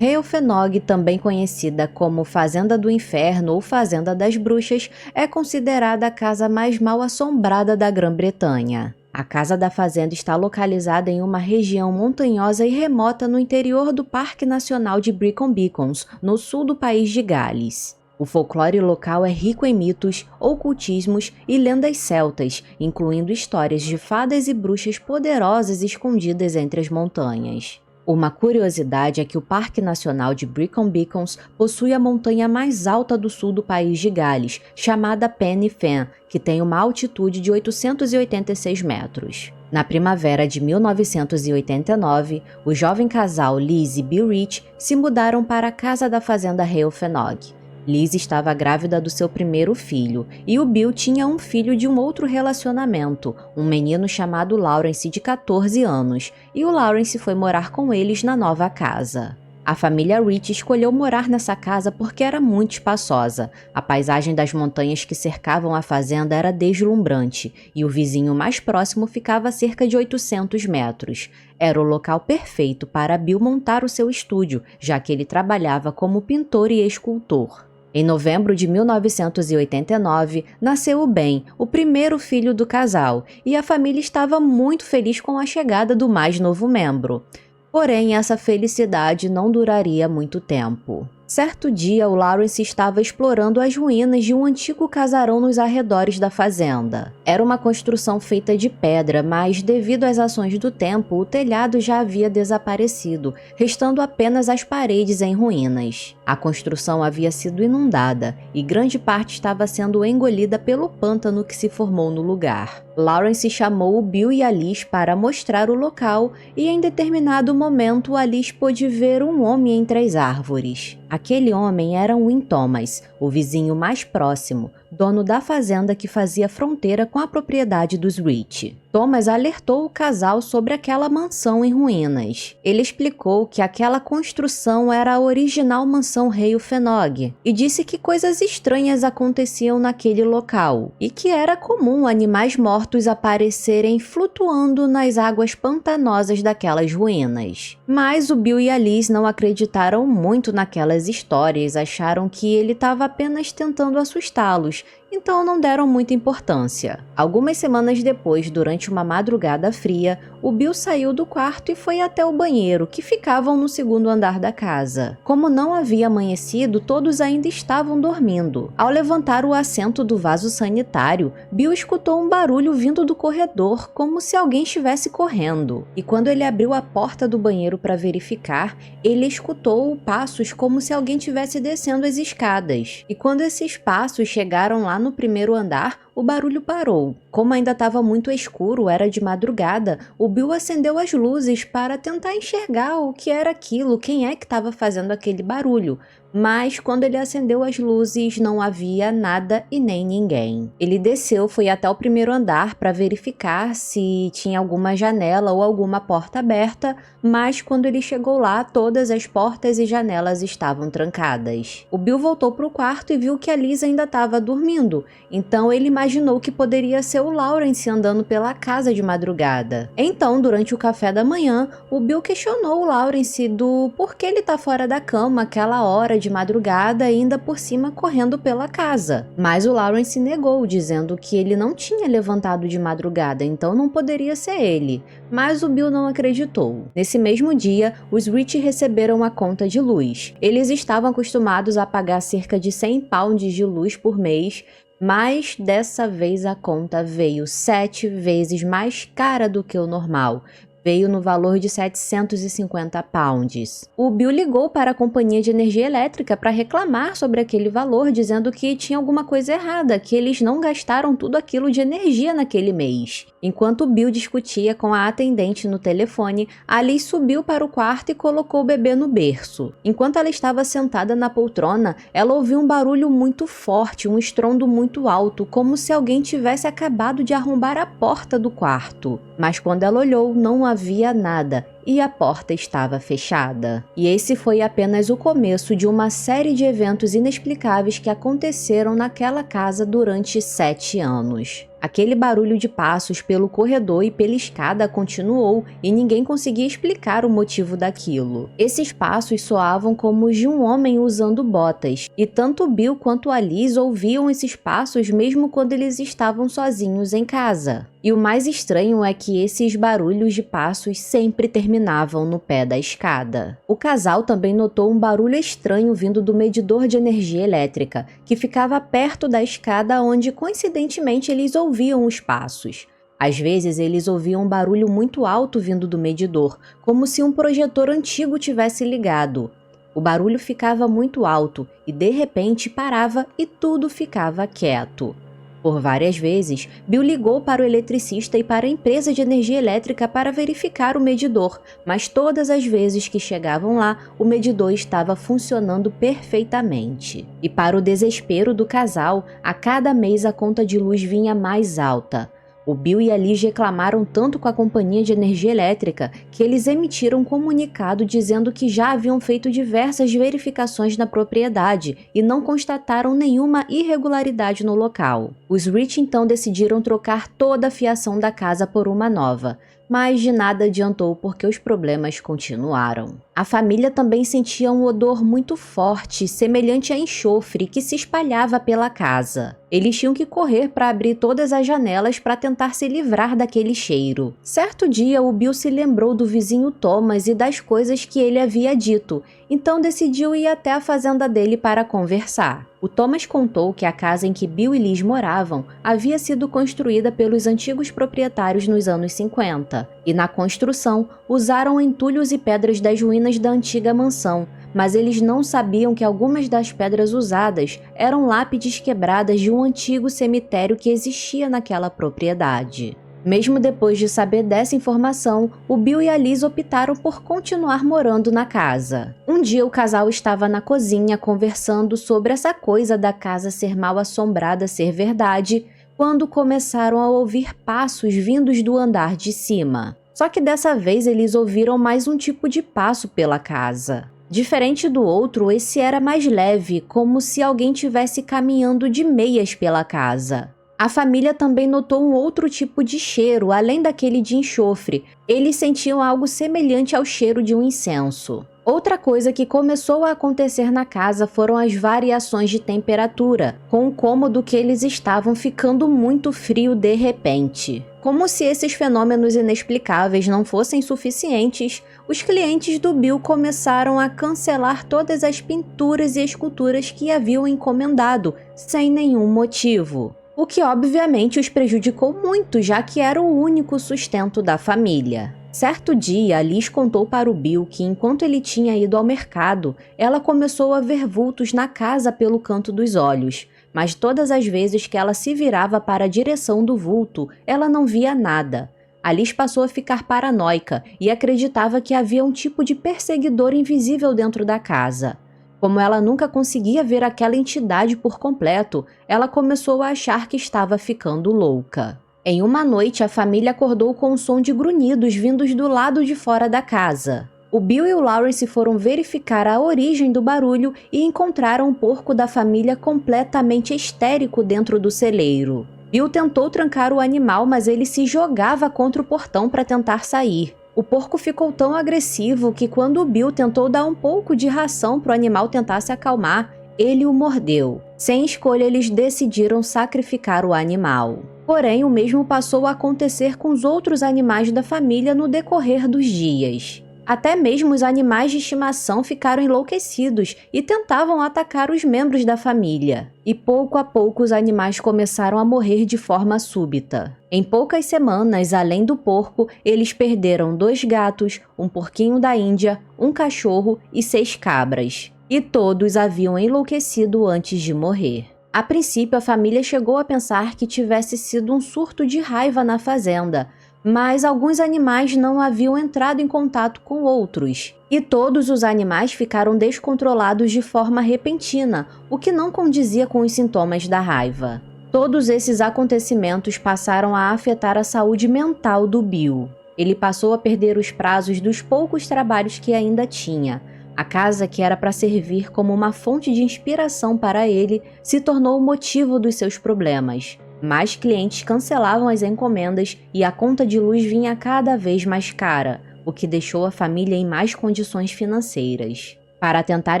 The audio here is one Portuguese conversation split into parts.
Reofenog, também conhecida como Fazenda do Inferno ou Fazenda das Bruxas, é considerada a casa mais mal assombrada da Grã-Bretanha. A casa da fazenda está localizada em uma região montanhosa e remota no interior do Parque Nacional de Brecon Beacons, no sul do país de Gales. O folclore local é rico em mitos, ocultismos e lendas celtas, incluindo histórias de fadas e bruxas poderosas escondidas entre as montanhas. Uma curiosidade é que o Parque Nacional de Brecon Beacons possui a montanha mais alta do sul do país de Gales, chamada Pen y Fen, que tem uma altitude de 886 metros. Na primavera de 1989, o jovem casal Liz e Bill Rich se mudaram para a casa da fazenda Reofenog. Liz estava grávida do seu primeiro filho, e o Bill tinha um filho de um outro relacionamento, um menino chamado Lawrence de 14 anos, e o Lawrence foi morar com eles na nova casa. A família Rich escolheu morar nessa casa porque era muito espaçosa. A paisagem das montanhas que cercavam a fazenda era deslumbrante, e o vizinho mais próximo ficava a cerca de 800 metros. Era o local perfeito para Bill montar o seu estúdio, já que ele trabalhava como pintor e escultor. Em novembro de 1989, nasceu o Ben, o primeiro filho do casal, e a família estava muito feliz com a chegada do mais novo membro. Porém, essa felicidade não duraria muito tempo. Certo dia, o Lawrence estava explorando as ruínas de um antigo casarão nos arredores da fazenda. Era uma construção feita de pedra, mas devido às ações do tempo, o telhado já havia desaparecido, restando apenas as paredes em ruínas. A construção havia sido inundada e grande parte estava sendo engolida pelo pântano que se formou no lugar. Lawrence chamou o Bill e a Liz para mostrar o local e em determinado momento a Liz pôde ver um homem entre as árvores. Aquele homem era Win Thomas, o vizinho mais próximo, dono da fazenda que fazia fronteira com a propriedade dos Rich. Thomas alertou o casal sobre aquela mansão em ruínas. Ele explicou que aquela construção era a original mansão Reofenog e disse que coisas estranhas aconteciam naquele local e que era comum animais mortos aparecerem flutuando nas águas pantanosas daquelas ruínas. Mas o Bill e a Liz não acreditaram muito naquelas histórias, acharam que ele estava apenas tentando assustá-los, então não deram muita importância. Algumas semanas depois, durante uma madrugada fria, o Bill saiu do quarto e foi até o banheiro, que ficavam no segundo andar da casa. Como não havia amanhecido, todos ainda estavam dormindo. Ao levantar o assento do vaso sanitário, Bill escutou um barulho vindo do corredor, como se alguém estivesse correndo. E quando ele abriu a porta do banheiro para verificar, ele escutou passos como se alguém estivesse descendo as escadas. E quando esses passos chegaram lá no primeiro andar, o barulho parou. Como ainda estava muito escuro, era de madrugada, o Bill acendeu as luzes para tentar enxergar o que era aquilo, quem é que estava fazendo aquele barulho. Mas quando ele acendeu as luzes, não havia nada e nem ninguém. Ele desceu, foi até o primeiro andar para verificar se tinha alguma janela ou alguma porta aberta, mas quando ele chegou lá, todas as portas e janelas estavam trancadas. O Bill voltou para o quarto e viu que a Liz ainda estava dormindo, então ele imaginou que poderia ser o Lawrence andando pela casa de madrugada. Então, durante o café da manhã, o Bill questionou o Lawrence do porquê ele tá fora da cama aquela hora de madrugada, ainda por cima correndo pela casa. Mas o Lawrence negou, dizendo que ele não tinha levantado de madrugada, então não poderia ser ele. Mas o Bill não acreditou. Nesse mesmo dia, os Rich receberam a conta de luz. Eles estavam acostumados a pagar cerca de 100 pounds de luz por mês, mas dessa vez a conta veio 7 vezes mais cara do que o normal. Veio no valor de 750 pounds. O Bill ligou para a companhia de energia elétrica para reclamar sobre aquele valor, dizendo que tinha alguma coisa errada, que eles não gastaram tudo aquilo de energia naquele mês. Enquanto Bill discutia com a atendente no telefone, Alice subiu para o quarto e colocou o bebê no berço. Enquanto ela estava sentada na poltrona, ela ouviu um barulho muito forte, um estrondo muito alto, como se alguém tivesse acabado de arrombar a porta do quarto. Mas quando ela olhou, não havia nada. e a porta estava fechada. E esse foi apenas o começo de uma série de eventos inexplicáveis que aconteceram naquela casa durante 7 anos. Aquele barulho de passos pelo corredor e pela escada continuou e ninguém conseguia explicar o motivo daquilo. Esses passos soavam como os de um homem usando botas, e tanto Bill quanto a Liz ouviam esses passos mesmo quando eles estavam sozinhos em casa. E o mais estranho é que esses barulhos de passos sempre terminavam no pé da escada. O casal também notou um barulho estranho vindo do medidor de energia elétrica, que ficava perto da escada onde coincidentemente eles ouviam os passos. Às vezes eles ouviam um barulho muito alto vindo do medidor, como se um projetor antigo tivesse ligado. O barulho ficava muito alto e de repente parava e tudo ficava quieto. Por várias vezes, Bill ligou para o eletricista e para a empresa de energia elétrica para verificar o medidor, mas todas as vezes que chegavam lá, o medidor estava funcionando perfeitamente. E para o desespero do casal, a cada mês a conta de luz vinha mais alta. O Bill e a Liz reclamaram tanto com a companhia de energia elétrica que eles emitiram um comunicado dizendo que já haviam feito diversas verificações na propriedade e não constataram nenhuma irregularidade no local. Os Rich então decidiram trocar toda a fiação da casa por uma nova, mas de nada adiantou porque os problemas continuaram. A família também sentia um odor muito forte, semelhante a enxofre, que se espalhava pela casa. Eles tinham que correr para abrir todas as janelas para tentar se livrar daquele cheiro. Certo dia, o Bill se lembrou do vizinho Thomas e das coisas que ele havia dito, então decidiu ir até a fazenda dele para conversar. O Thomas contou que a casa em que Bill e Liz moravam havia sido construída pelos antigos proprietários nos anos 50, e na construção usaram entulhos e pedras das ruínas da antiga mansão, mas eles não sabiam que algumas das pedras usadas eram lápides quebradas de um antigo cemitério que existia naquela propriedade. Mesmo depois de saber dessa informação, o Bill e a Liz optaram por continuar morando na casa. Um dia o casal estava na cozinha conversando sobre essa coisa da casa ser mal assombrada ser verdade, quando começaram a ouvir passos vindos do andar de cima. Só que dessa vez eles ouviram mais um tipo de passo pela casa. Diferente do outro, esse era mais leve, como se alguém tivesse caminhando de meias pela casa. A família também notou um outro tipo de cheiro, além daquele de enxofre. Eles sentiam algo semelhante ao cheiro de um incenso. Outra coisa que começou a acontecer na casa foram as variações de temperatura, com o cômodo que eles estavam ficando muito frio de repente. Como se esses fenômenos inexplicáveis não fossem suficientes, os clientes do Bill começaram a cancelar todas as pinturas e esculturas que haviam encomendado, sem nenhum motivo. O que obviamente os prejudicou muito, já que era o único sustento da família. Certo dia, Liz contou para o Bill que enquanto ele tinha ido ao mercado, ela começou a ver vultos na casa pelo canto dos olhos, mas todas as vezes que ela se virava para a direção do vulto, ela não via nada. A Liz passou a ficar paranoica e acreditava que havia um tipo de perseguidor invisível dentro da casa. Como ela nunca conseguia ver aquela entidade por completo, ela começou a achar que estava ficando louca. Em uma noite, a família acordou com um som de grunhidos vindos do lado de fora da casa. O Bill e o Lawrence foram verificar a origem do barulho e encontraram um porco da família completamente histérico dentro do celeiro. Bill tentou trancar o animal, mas ele se jogava contra o portão para tentar sair. O porco ficou tão agressivo que quando o Bill tentou dar um pouco de ração para o animal tentar se acalmar, ele o mordeu. Sem escolha, eles decidiram sacrificar o animal. Porém, o mesmo passou a acontecer com os outros animais da família no decorrer dos dias. Até mesmo os animais de estimação ficaram enlouquecidos e tentavam atacar os membros da família. E pouco a pouco os animais começaram a morrer de forma súbita. Em poucas semanas, além do porco, eles perderam 2 gatos, um porquinho da Índia, um cachorro e 6 cabras. E todos haviam enlouquecido antes de morrer. A princípio, a família chegou a pensar que tivesse sido um surto de raiva na fazenda, mas alguns animais não haviam entrado em contato com outros. E todos os animais ficaram descontrolados de forma repentina, o que não condizia com os sintomas da raiva. Todos esses acontecimentos passaram a afetar a saúde mental do Bill. Ele passou a perder os prazos dos poucos trabalhos que ainda tinha. A casa, que era para servir como uma fonte de inspiração para ele, se tornou o motivo dos seus problemas. Mais clientes cancelavam as encomendas e a conta de luz vinha cada vez mais cara, o que deixou a família em más condições financeiras. Para tentar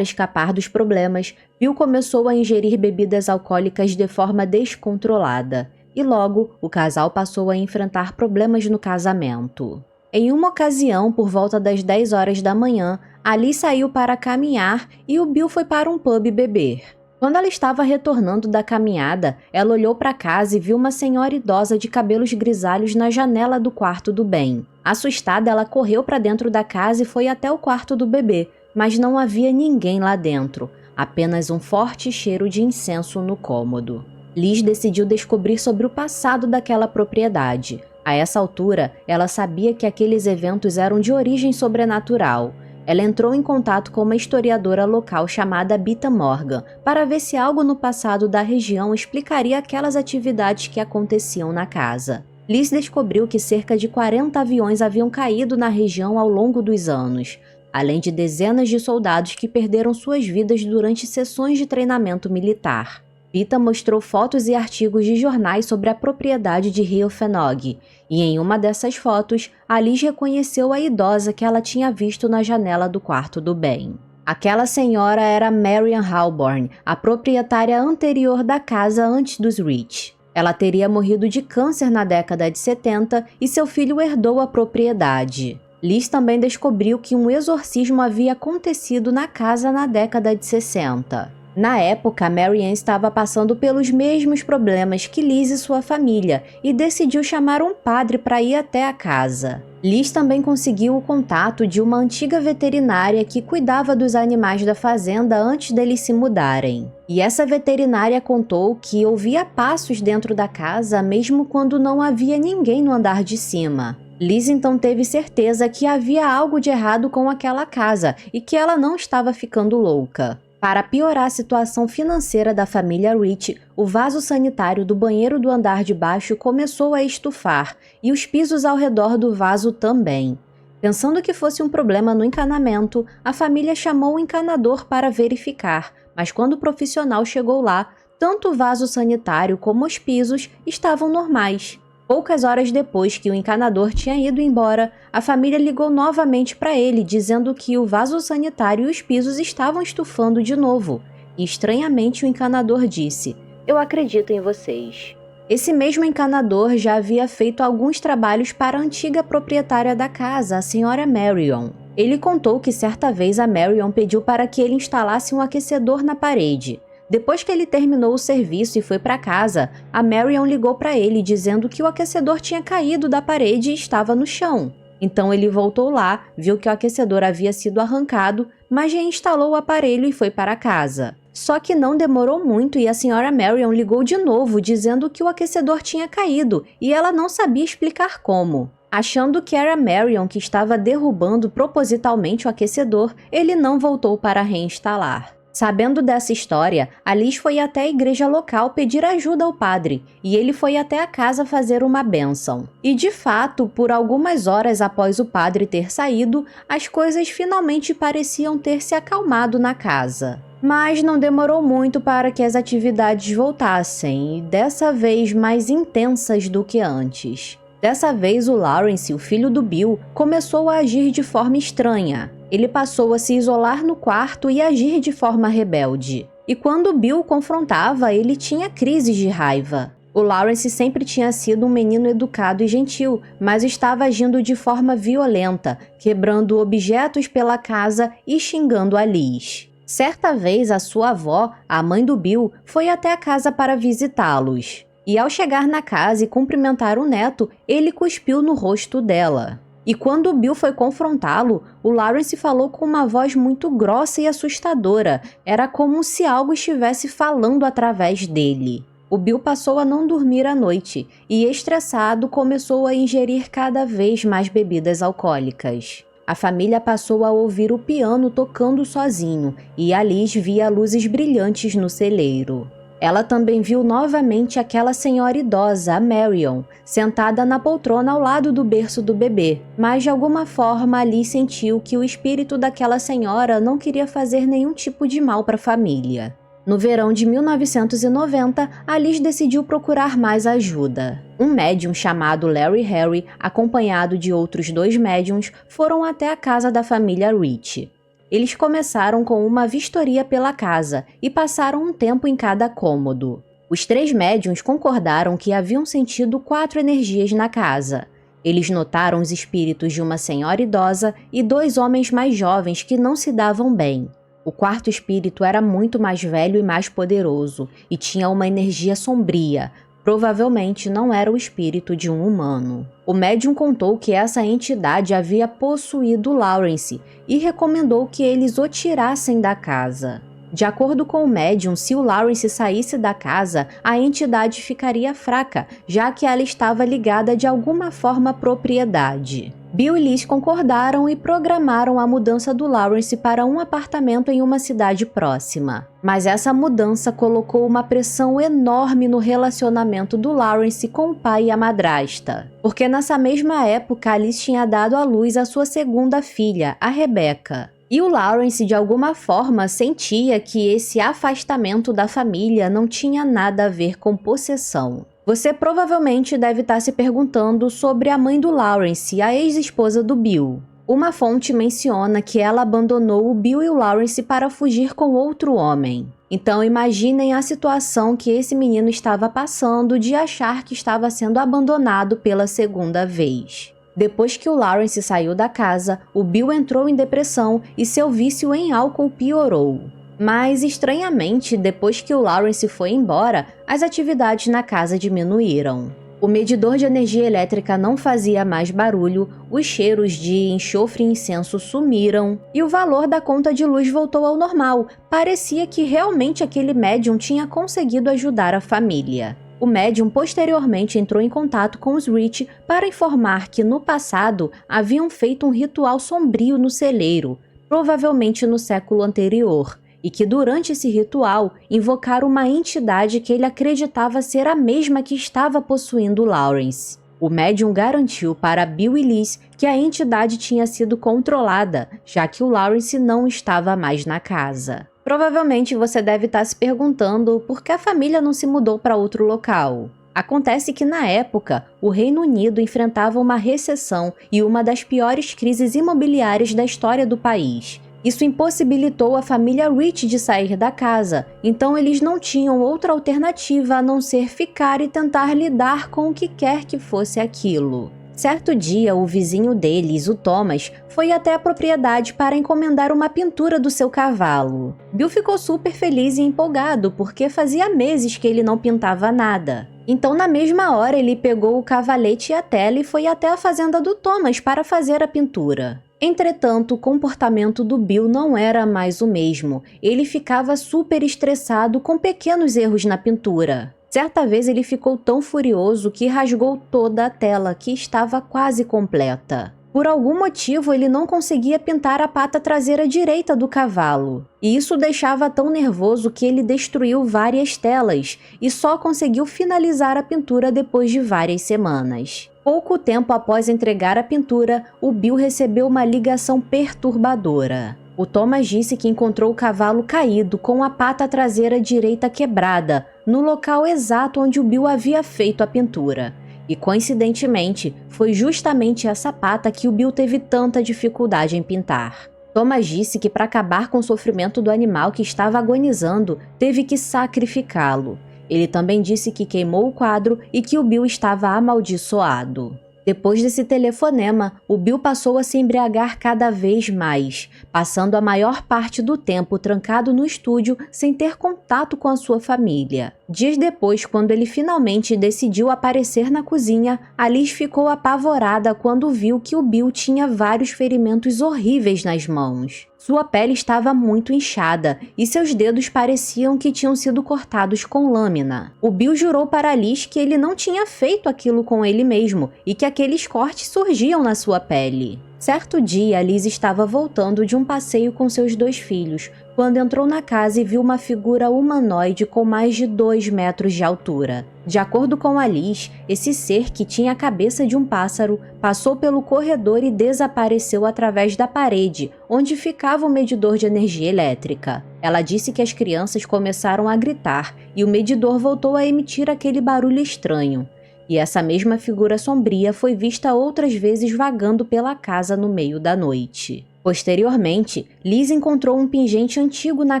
escapar dos problemas, Bill começou a ingerir bebidas alcoólicas de forma descontrolada, e logo o casal passou a enfrentar problemas no casamento. Em uma ocasião, por volta das 10 horas da manhã, Ali saiu para caminhar e o Bill foi para um pub beber. Quando ela estava retornando da caminhada, ela olhou para casa e viu uma senhora idosa de cabelos grisalhos na janela do quarto do Ben. Assustada, ela correu para dentro da casa e foi até o quarto do bebê, mas não havia ninguém lá dentro, apenas um forte cheiro de incenso no cômodo. Liz decidiu descobrir sobre o passado daquela propriedade. A essa altura, ela sabia que aqueles eventos eram de origem sobrenatural. Ela entrou em contato com uma historiadora local chamada Bita Morgan para ver se algo no passado da região explicaria aquelas atividades que aconteciam na casa. Liz descobriu que cerca de 40 aviões haviam caído na região ao longo dos anos, além de dezenas de soldados que perderam suas vidas durante sessões de treinamento militar. Bita mostrou fotos e artigos de jornais sobre a propriedade de Rio Fenog, e em uma dessas fotos, Liz reconheceu a idosa que ela tinha visto na janela do quarto do Ben. Aquela senhora era Marian Halborn, a proprietária anterior da casa antes dos Rich. Ela teria morrido de câncer na década de 70 e seu filho herdou a propriedade. Liz também descobriu que um exorcismo havia acontecido na casa na década de 60. Na época, Marianne estava passando pelos mesmos problemas que Liz e sua família e decidiu chamar um padre para ir até a casa. Liz também conseguiu o contato de uma antiga veterinária que cuidava dos animais da fazenda antes deles se mudarem. E essa veterinária contou que ouvia passos dentro da casa mesmo quando não havia ninguém no andar de cima. Liz então teve certeza que havia algo de errado com aquela casa e que ela não estava ficando louca. Para piorar a situação financeira da família Rich, o vaso sanitário do banheiro do andar de baixo começou a estufar e os pisos ao redor do vaso também. Pensando que fosse um problema no encanamento, a família chamou o encanador para verificar, mas quando o profissional chegou lá, tanto o vaso sanitário como os pisos estavam normais. Poucas horas depois que o encanador tinha ido embora, a família ligou novamente para ele, dizendo que o vaso sanitário e os pisos estavam estufando de novo. E estranhamente o encanador disse: "Eu acredito em vocês." Esse mesmo encanador já havia feito alguns trabalhos para a antiga proprietária da casa, a senhora Marion. Ele contou que certa vez a Marion pediu para que ele instalasse um aquecedor na parede. Depois que ele terminou o serviço e foi para casa, a Marion ligou para ele dizendo que o aquecedor tinha caído da parede e estava no chão. Então ele voltou lá, viu que o aquecedor havia sido arrancado, mas reinstalou o aparelho e foi para casa. Só que não demorou muito e a senhora Marion ligou de novo dizendo que o aquecedor tinha caído e ela não sabia explicar como. Achando que era Marion que estava derrubando propositalmente o aquecedor, ele não voltou para reinstalar. Sabendo dessa história, a Liz foi até a igreja local pedir ajuda ao padre, e ele foi até a casa fazer uma bênção. E de fato, por algumas horas após o padre ter saído, as coisas finalmente pareciam ter se acalmado na casa. Mas não demorou muito para que as atividades voltassem, e dessa vez mais intensas do que antes. Dessa vez, o Lawrence, o filho do Bill, começou a agir de forma estranha. Ele passou a se isolar no quarto e agir de forma rebelde. E quando Bill o confrontava, ele tinha crises de raiva. O Lawrence sempre tinha sido um menino educado e gentil, mas estava agindo de forma violenta, quebrando objetos pela casa e xingando a Liz. Certa vez, a sua avó, a mãe do Bill, foi até a casa para visitá-los. E ao chegar na casa e cumprimentar o neto, ele cuspiu no rosto dela. E quando Bill foi confrontá-lo, o Lawrence falou com uma voz muito grossa e assustadora. Era como se algo estivesse falando através dele. O Bill passou a não dormir à noite e, estressado, começou a ingerir cada vez mais bebidas alcoólicas. A família passou a ouvir o piano tocando sozinho e a Liz via luzes brilhantes no celeiro. Ela também viu novamente aquela senhora idosa, a Marion, sentada na poltrona ao lado do berço do bebê, mas de alguma forma Alice sentiu que o espírito daquela senhora não queria fazer nenhum tipo de mal para a família. No verão de 1990, Alice decidiu procurar mais ajuda. Um médium chamado Larry Harry, acompanhado de outros 2 médiums, foram até a casa da família Rich. Eles começaram com uma vistoria pela casa e passaram um tempo em cada cômodo. Os 3 médiuns concordaram que haviam sentido 4 energias na casa. Eles notaram os espíritos de uma senhora idosa e 2 homens mais jovens que não se davam bem. O 4º espírito era muito mais velho e mais poderoso e tinha uma energia sombria. Provavelmente não era o espírito de um humano. O médium contou que essa entidade havia possuído Lawrence e recomendou que eles o tirassem da casa. De acordo com o médium, se o Lawrence saísse da casa, a entidade ficaria fraca, já que ela estava ligada de alguma forma à propriedade. Bill e Liz concordaram e programaram a mudança do Lawrence para um apartamento em uma cidade próxima. Mas essa mudança colocou uma pressão enorme no relacionamento do Lawrence com o pai e a madrasta. Porque nessa mesma época, Alice tinha dado à luz a sua 2ª filha, a Rebecca. E o Lawrence, de alguma forma, sentia que esse afastamento da família não tinha nada a ver com possessão. Você provavelmente deve estar se perguntando sobre a mãe do Lawrence, a ex-esposa do Bill. Uma fonte menciona que ela abandonou o Bill e o Lawrence para fugir com outro homem. Então imaginem a situação que esse menino estava passando de achar que estava sendo abandonado pela 2ª vez. Depois que o Lawrence saiu da casa, o Bill entrou em depressão e seu vício em álcool piorou. Mas, estranhamente, depois que o Lawrence foi embora, as atividades na casa diminuíram. O medidor de energia elétrica não fazia mais barulho, os cheiros de enxofre e incenso sumiram e o valor da conta de luz voltou ao normal. Parecia que realmente aquele médium tinha conseguido ajudar a família. O médium posteriormente entrou em contato com os Rich para informar que no passado haviam feito um ritual sombrio no celeiro, provavelmente no século anterior, e que durante esse ritual invocaram uma entidade que ele acreditava ser a mesma que estava possuindo Lawrence. O médium garantiu para Bill e Liz que a entidade tinha sido controlada, já que o Lawrence não estava mais na casa. Provavelmente você deve estar se perguntando por que a família não se mudou para outro local. Acontece que na época, o Reino Unido enfrentava uma recessão e uma das piores crises imobiliárias da história do país. Isso impossibilitou a família Rich de sair da casa, então eles não tinham outra alternativa a não ser ficar e tentar lidar com o que quer que fosse aquilo. Certo dia, o vizinho deles, o Thomas, foi até a propriedade para encomendar uma pintura do seu cavalo. Bill ficou super feliz e empolgado porque fazia meses que ele não pintava nada. Então, na mesma hora, ele pegou o cavalete e a tela e foi até a fazenda do Thomas para fazer a pintura. Entretanto, o comportamento do Bill não era mais o mesmo. Ele ficava super estressado com pequenos erros na pintura. Certa vez ele ficou tão furioso que rasgou toda a tela, que estava quase completa. Por algum motivo, ele não conseguia pintar a pata traseira direita do cavalo. E isso o deixava tão nervoso que ele destruiu várias telas e só conseguiu finalizar a pintura depois de várias semanas. Pouco tempo após entregar a pintura, o Bill recebeu uma ligação perturbadora. O Thomas disse que encontrou o cavalo caído com a pata traseira direita quebrada, no local exato onde o Bill havia feito a pintura. E coincidentemente, foi justamente essa pata que o Bill teve tanta dificuldade em pintar. Thomas disse que para acabar com o sofrimento do animal que estava agonizando, teve que sacrificá-lo. Ele também disse que queimou o quadro e que o Bill estava amaldiçoado. Depois desse telefonema, o Bill passou a se embriagar cada vez mais, passando a maior parte do tempo trancado no estúdio sem ter contato com a sua família. Dias depois, quando ele finalmente decidiu aparecer na cozinha, Alice ficou apavorada quando viu que o Bill tinha vários ferimentos horríveis nas mãos. Sua pele estava muito inchada e seus dedos pareciam que tinham sido cortados com lâmina. O Bill jurou para Alice que ele não tinha feito aquilo com ele mesmo e que aqueles cortes surgiam na sua pele. Certo dia, Liz estava voltando de um passeio com seus 2 filhos, quando entrou na casa e viu uma figura humanoide com mais de 2 metros de altura. De acordo com a Liz, esse ser, que tinha a cabeça de um pássaro, passou pelo corredor e desapareceu através da parede, onde ficava o medidor de energia elétrica. Ela disse que as crianças começaram a gritar e o medidor voltou a emitir aquele barulho estranho. E essa mesma figura sombria foi vista outras vezes vagando pela casa no meio da noite. Posteriormente, Liz encontrou um pingente antigo na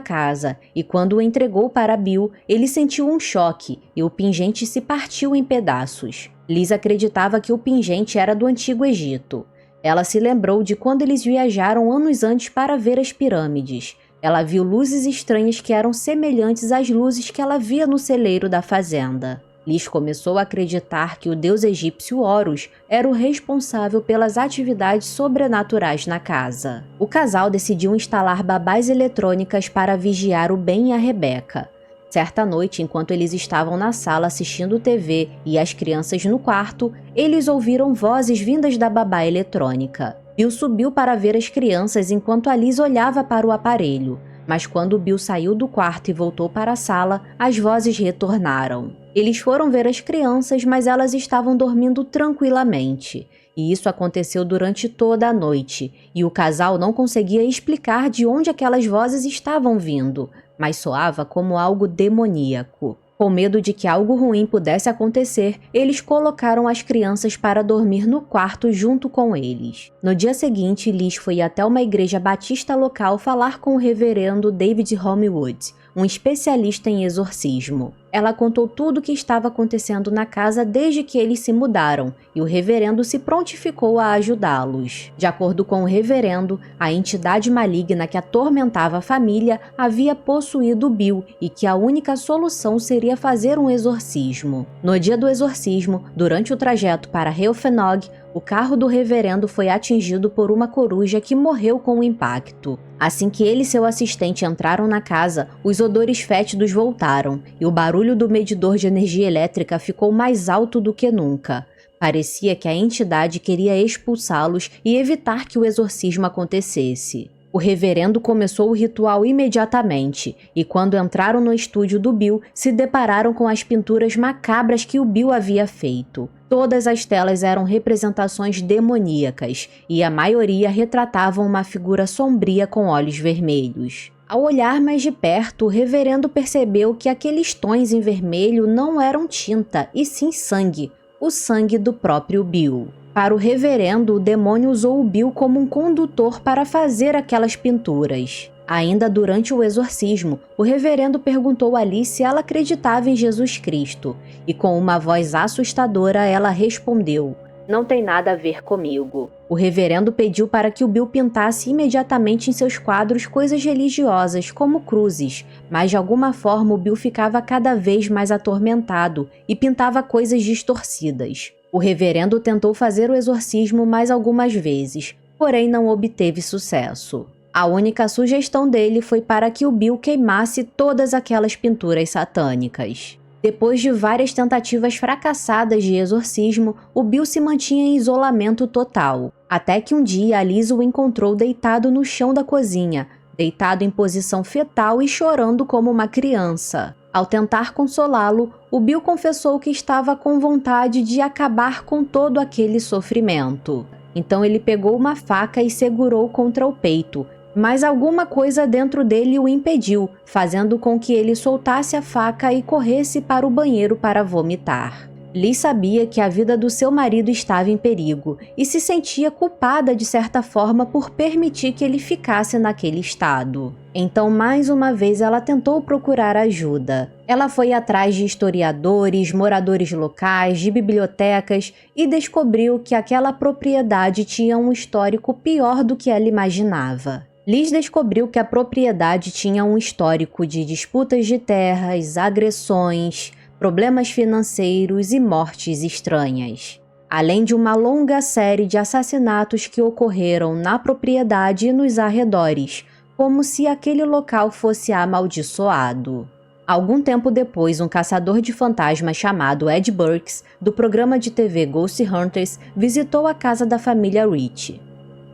casa e quando o entregou para Bill, ele sentiu um choque e o pingente se partiu em pedaços. Liz acreditava que o pingente era do Antigo Egito. Ela se lembrou de quando eles viajaram anos antes para ver as pirâmides. Ela viu luzes estranhas que eram semelhantes às luzes que ela via no celeiro da fazenda. Liz começou a acreditar que o deus egípcio Horus era o responsável pelas atividades sobrenaturais na casa. O casal decidiu instalar babás eletrônicas para vigiar o Ben e a Rebecca. Certa noite, enquanto eles estavam na sala assistindo TV e as crianças no quarto, eles ouviram vozes vindas da babá eletrônica. Bill subiu para ver as crianças enquanto a Liz olhava para o aparelho, mas quando Bill saiu do quarto e voltou para a sala, as vozes retornaram. Eles foram ver as crianças, mas elas estavam dormindo tranquilamente. E isso aconteceu durante toda a noite, e o casal não conseguia explicar de onde aquelas vozes estavam vindo, mas soava como algo demoníaco. Com medo de que algo ruim pudesse acontecer, eles colocaram as crianças para dormir no quarto junto com eles. No dia seguinte, Liz foi até uma igreja batista local falar com o reverendo David Homewood, um especialista em exorcismo. Ela contou tudo o que estava acontecendo na casa desde que eles se mudaram, e o reverendo se prontificou a ajudá-los. De acordo com o reverendo, a entidade maligna que atormentava a família havia possuído Bill e que a única solução seria fazer um exorcismo. No dia do exorcismo, durante o trajeto para Helfenog, o carro do reverendo foi atingido por uma coruja que morreu com o impacto. Assim que ele e seu assistente entraram na casa, os odores fétidos voltaram e o barulho do medidor de energia elétrica ficou mais alto do que nunca. Parecia que a entidade queria expulsá-los e evitar que o exorcismo acontecesse. O reverendo começou o ritual imediatamente, e quando entraram no estúdio do Bill, se depararam com as pinturas macabras que o Bill havia feito. Todas as telas eram representações demoníacas, e a maioria retratavam uma figura sombria com olhos vermelhos. Ao olhar mais de perto, o reverendo percebeu que aqueles tons em vermelho não eram tinta, e sim sangue, o sangue do próprio Bill. Para o reverendo, o demônio usou o Bill como um condutor para fazer aquelas pinturas. Ainda durante o exorcismo, o reverendo perguntou a Liz se ela acreditava em Jesus Cristo, e com uma voz assustadora ela respondeu: "Não tem nada a ver comigo." O reverendo pediu para que o Bill pintasse imediatamente em seus quadros coisas religiosas, como cruzes, mas de alguma forma o Bill ficava cada vez mais atormentado e pintava coisas distorcidas. O reverendo tentou fazer o exorcismo mais algumas vezes, porém não obteve sucesso. A única sugestão dele foi para que o Bill queimasse todas aquelas pinturas satânicas. Depois de várias tentativas fracassadas de exorcismo, o Bill se mantinha em isolamento total, até que um dia a Liz o encontrou deitado no chão da cozinha, deitado em posição fetal e chorando como uma criança. Ao tentar consolá-lo, o Bill confessou que estava com vontade de acabar com todo aquele sofrimento. Então ele pegou uma faca e segurou contra o peito, mas alguma coisa dentro dele o impediu, fazendo com que ele soltasse a faca e corresse para o banheiro para vomitar. Liz sabia que a vida do seu marido estava em perigo e se sentia culpada de certa forma por permitir que ele ficasse naquele estado. Então, mais uma vez, ela tentou procurar ajuda. Ela foi atrás de historiadores, moradores locais, de bibliotecas e descobriu que aquela propriedade tinha um histórico pior do que ela imaginava. Liz descobriu que a propriedade tinha um histórico de disputas de terras, agressões, problemas financeiros e mortes estranhas, além de uma longa série de assassinatos que ocorreram na propriedade e nos arredores, como se aquele local fosse amaldiçoado. Algum tempo depois, um caçador de fantasmas chamado Ed Burks, do programa de TV Ghost Hunters, visitou a casa da família Rich.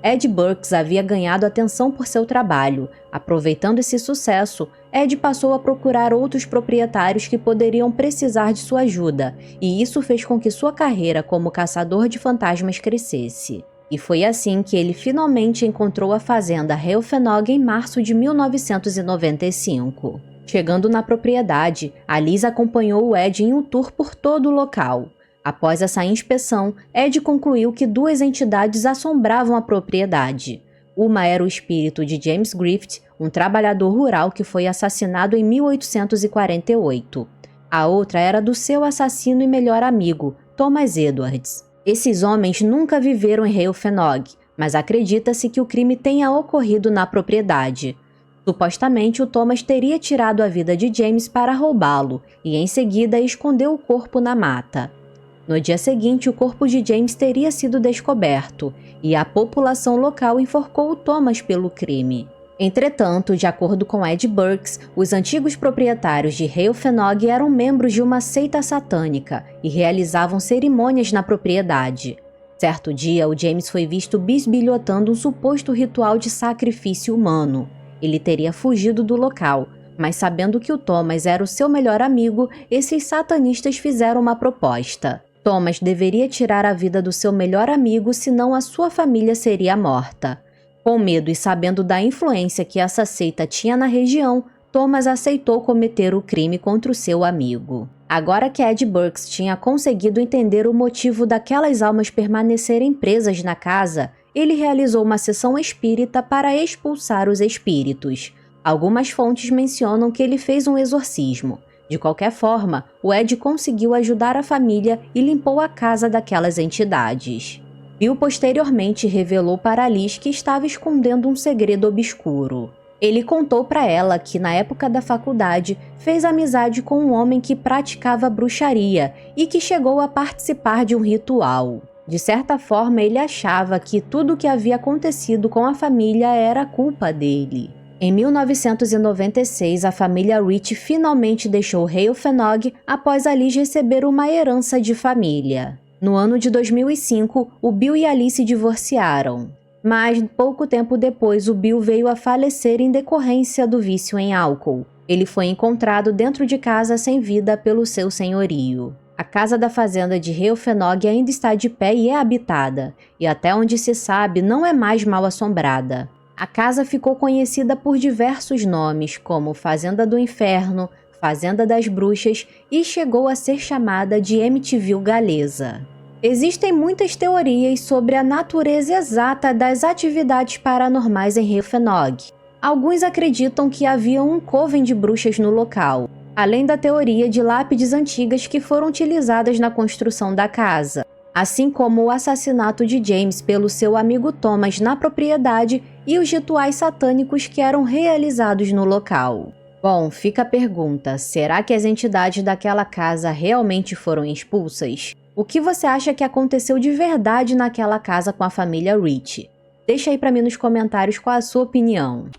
Ed Burks havia ganhado atenção por seu trabalho. Aproveitando esse sucesso, Ed passou a procurar outros proprietários que poderiam precisar de sua ajuda, e isso fez com que sua carreira como caçador de fantasmas crescesse. E foi assim que ele finalmente encontrou a fazenda Helfenog em março de 1995. Chegando na propriedade, a Liz acompanhou o Ed em um tour por todo o local. Após essa inspeção, Ed concluiu que duas entidades assombravam a propriedade. Uma era o espírito de James Griffith, um trabalhador rural que foi assassinado em 1848. A outra era do seu assassino e melhor amigo, Thomas Edwards. Esses homens nunca viveram em Helfenog, mas acredita-se que o crime tenha ocorrido na propriedade. Supostamente, o Thomas teria tirado a vida de James para roubá-lo e, em seguida, escondeu o corpo na mata. No dia seguinte, o corpo de James teria sido descoberto e a população local enforcou o Thomas pelo crime. Entretanto, de acordo com Ed Burks, os antigos proprietários de Helfenog eram membros de uma seita satânica e realizavam cerimônias na propriedade. Certo dia, o James foi visto bisbilhotando um suposto ritual de sacrifício humano. Ele teria fugido do local, mas sabendo que o Thomas era o seu melhor amigo, esses satanistas fizeram uma proposta. Thomas deveria tirar a vida do seu melhor amigo, senão a sua família seria morta. Com medo e sabendo da influência que essa seita tinha na região, Thomas aceitou cometer o crime contra o seu amigo. Agora que Ed Burks tinha conseguido entender o motivo daquelas almas permanecerem presas na casa, ele realizou uma sessão espírita para expulsar os espíritos. Algumas fontes mencionam que ele fez um exorcismo. De qualquer forma, o Ed conseguiu ajudar a família e limpou a casa daquelas entidades. Bill posteriormente revelou para Liz que estava escondendo um segredo obscuro. Ele contou para ela que, na época da faculdade, fez amizade com um homem que praticava bruxaria e que chegou a participar de um ritual. De certa forma, ele achava que tudo o que havia acontecido com a família era culpa dele. Em 1996, a família Rich finalmente deixou Helfenog após a Liz receber uma herança de família. No ano de 2005, o Bill e a Liz se divorciaram. Mas, pouco tempo depois, o Bill veio a falecer em decorrência do vício em álcool. Ele foi encontrado dentro de casa sem vida pelo seu senhorio. A casa da fazenda de Helfenog ainda está de pé e é habitada, e até onde se sabe não é mais mal assombrada. A casa ficou conhecida por diversos nomes, como Fazenda do Inferno, Fazenda das Bruxas, e chegou a ser chamada de Amityville Galesa. Existem muitas teorias sobre a natureza exata das atividades paranormais em Helfenog. Alguns acreditam que havia um coven de bruxas no local, além da teoria de lápides antigas que foram utilizadas na construção da casa, assim como o assassinato de James pelo seu amigo Thomas na propriedade e os rituais satânicos que eram realizados no local. Bom, fica a pergunta, será que as entidades daquela casa realmente foram expulsas? O que você acha que aconteceu de verdade naquela casa com a família Rich? Deixa aí pra mim nos comentários qual a sua opinião.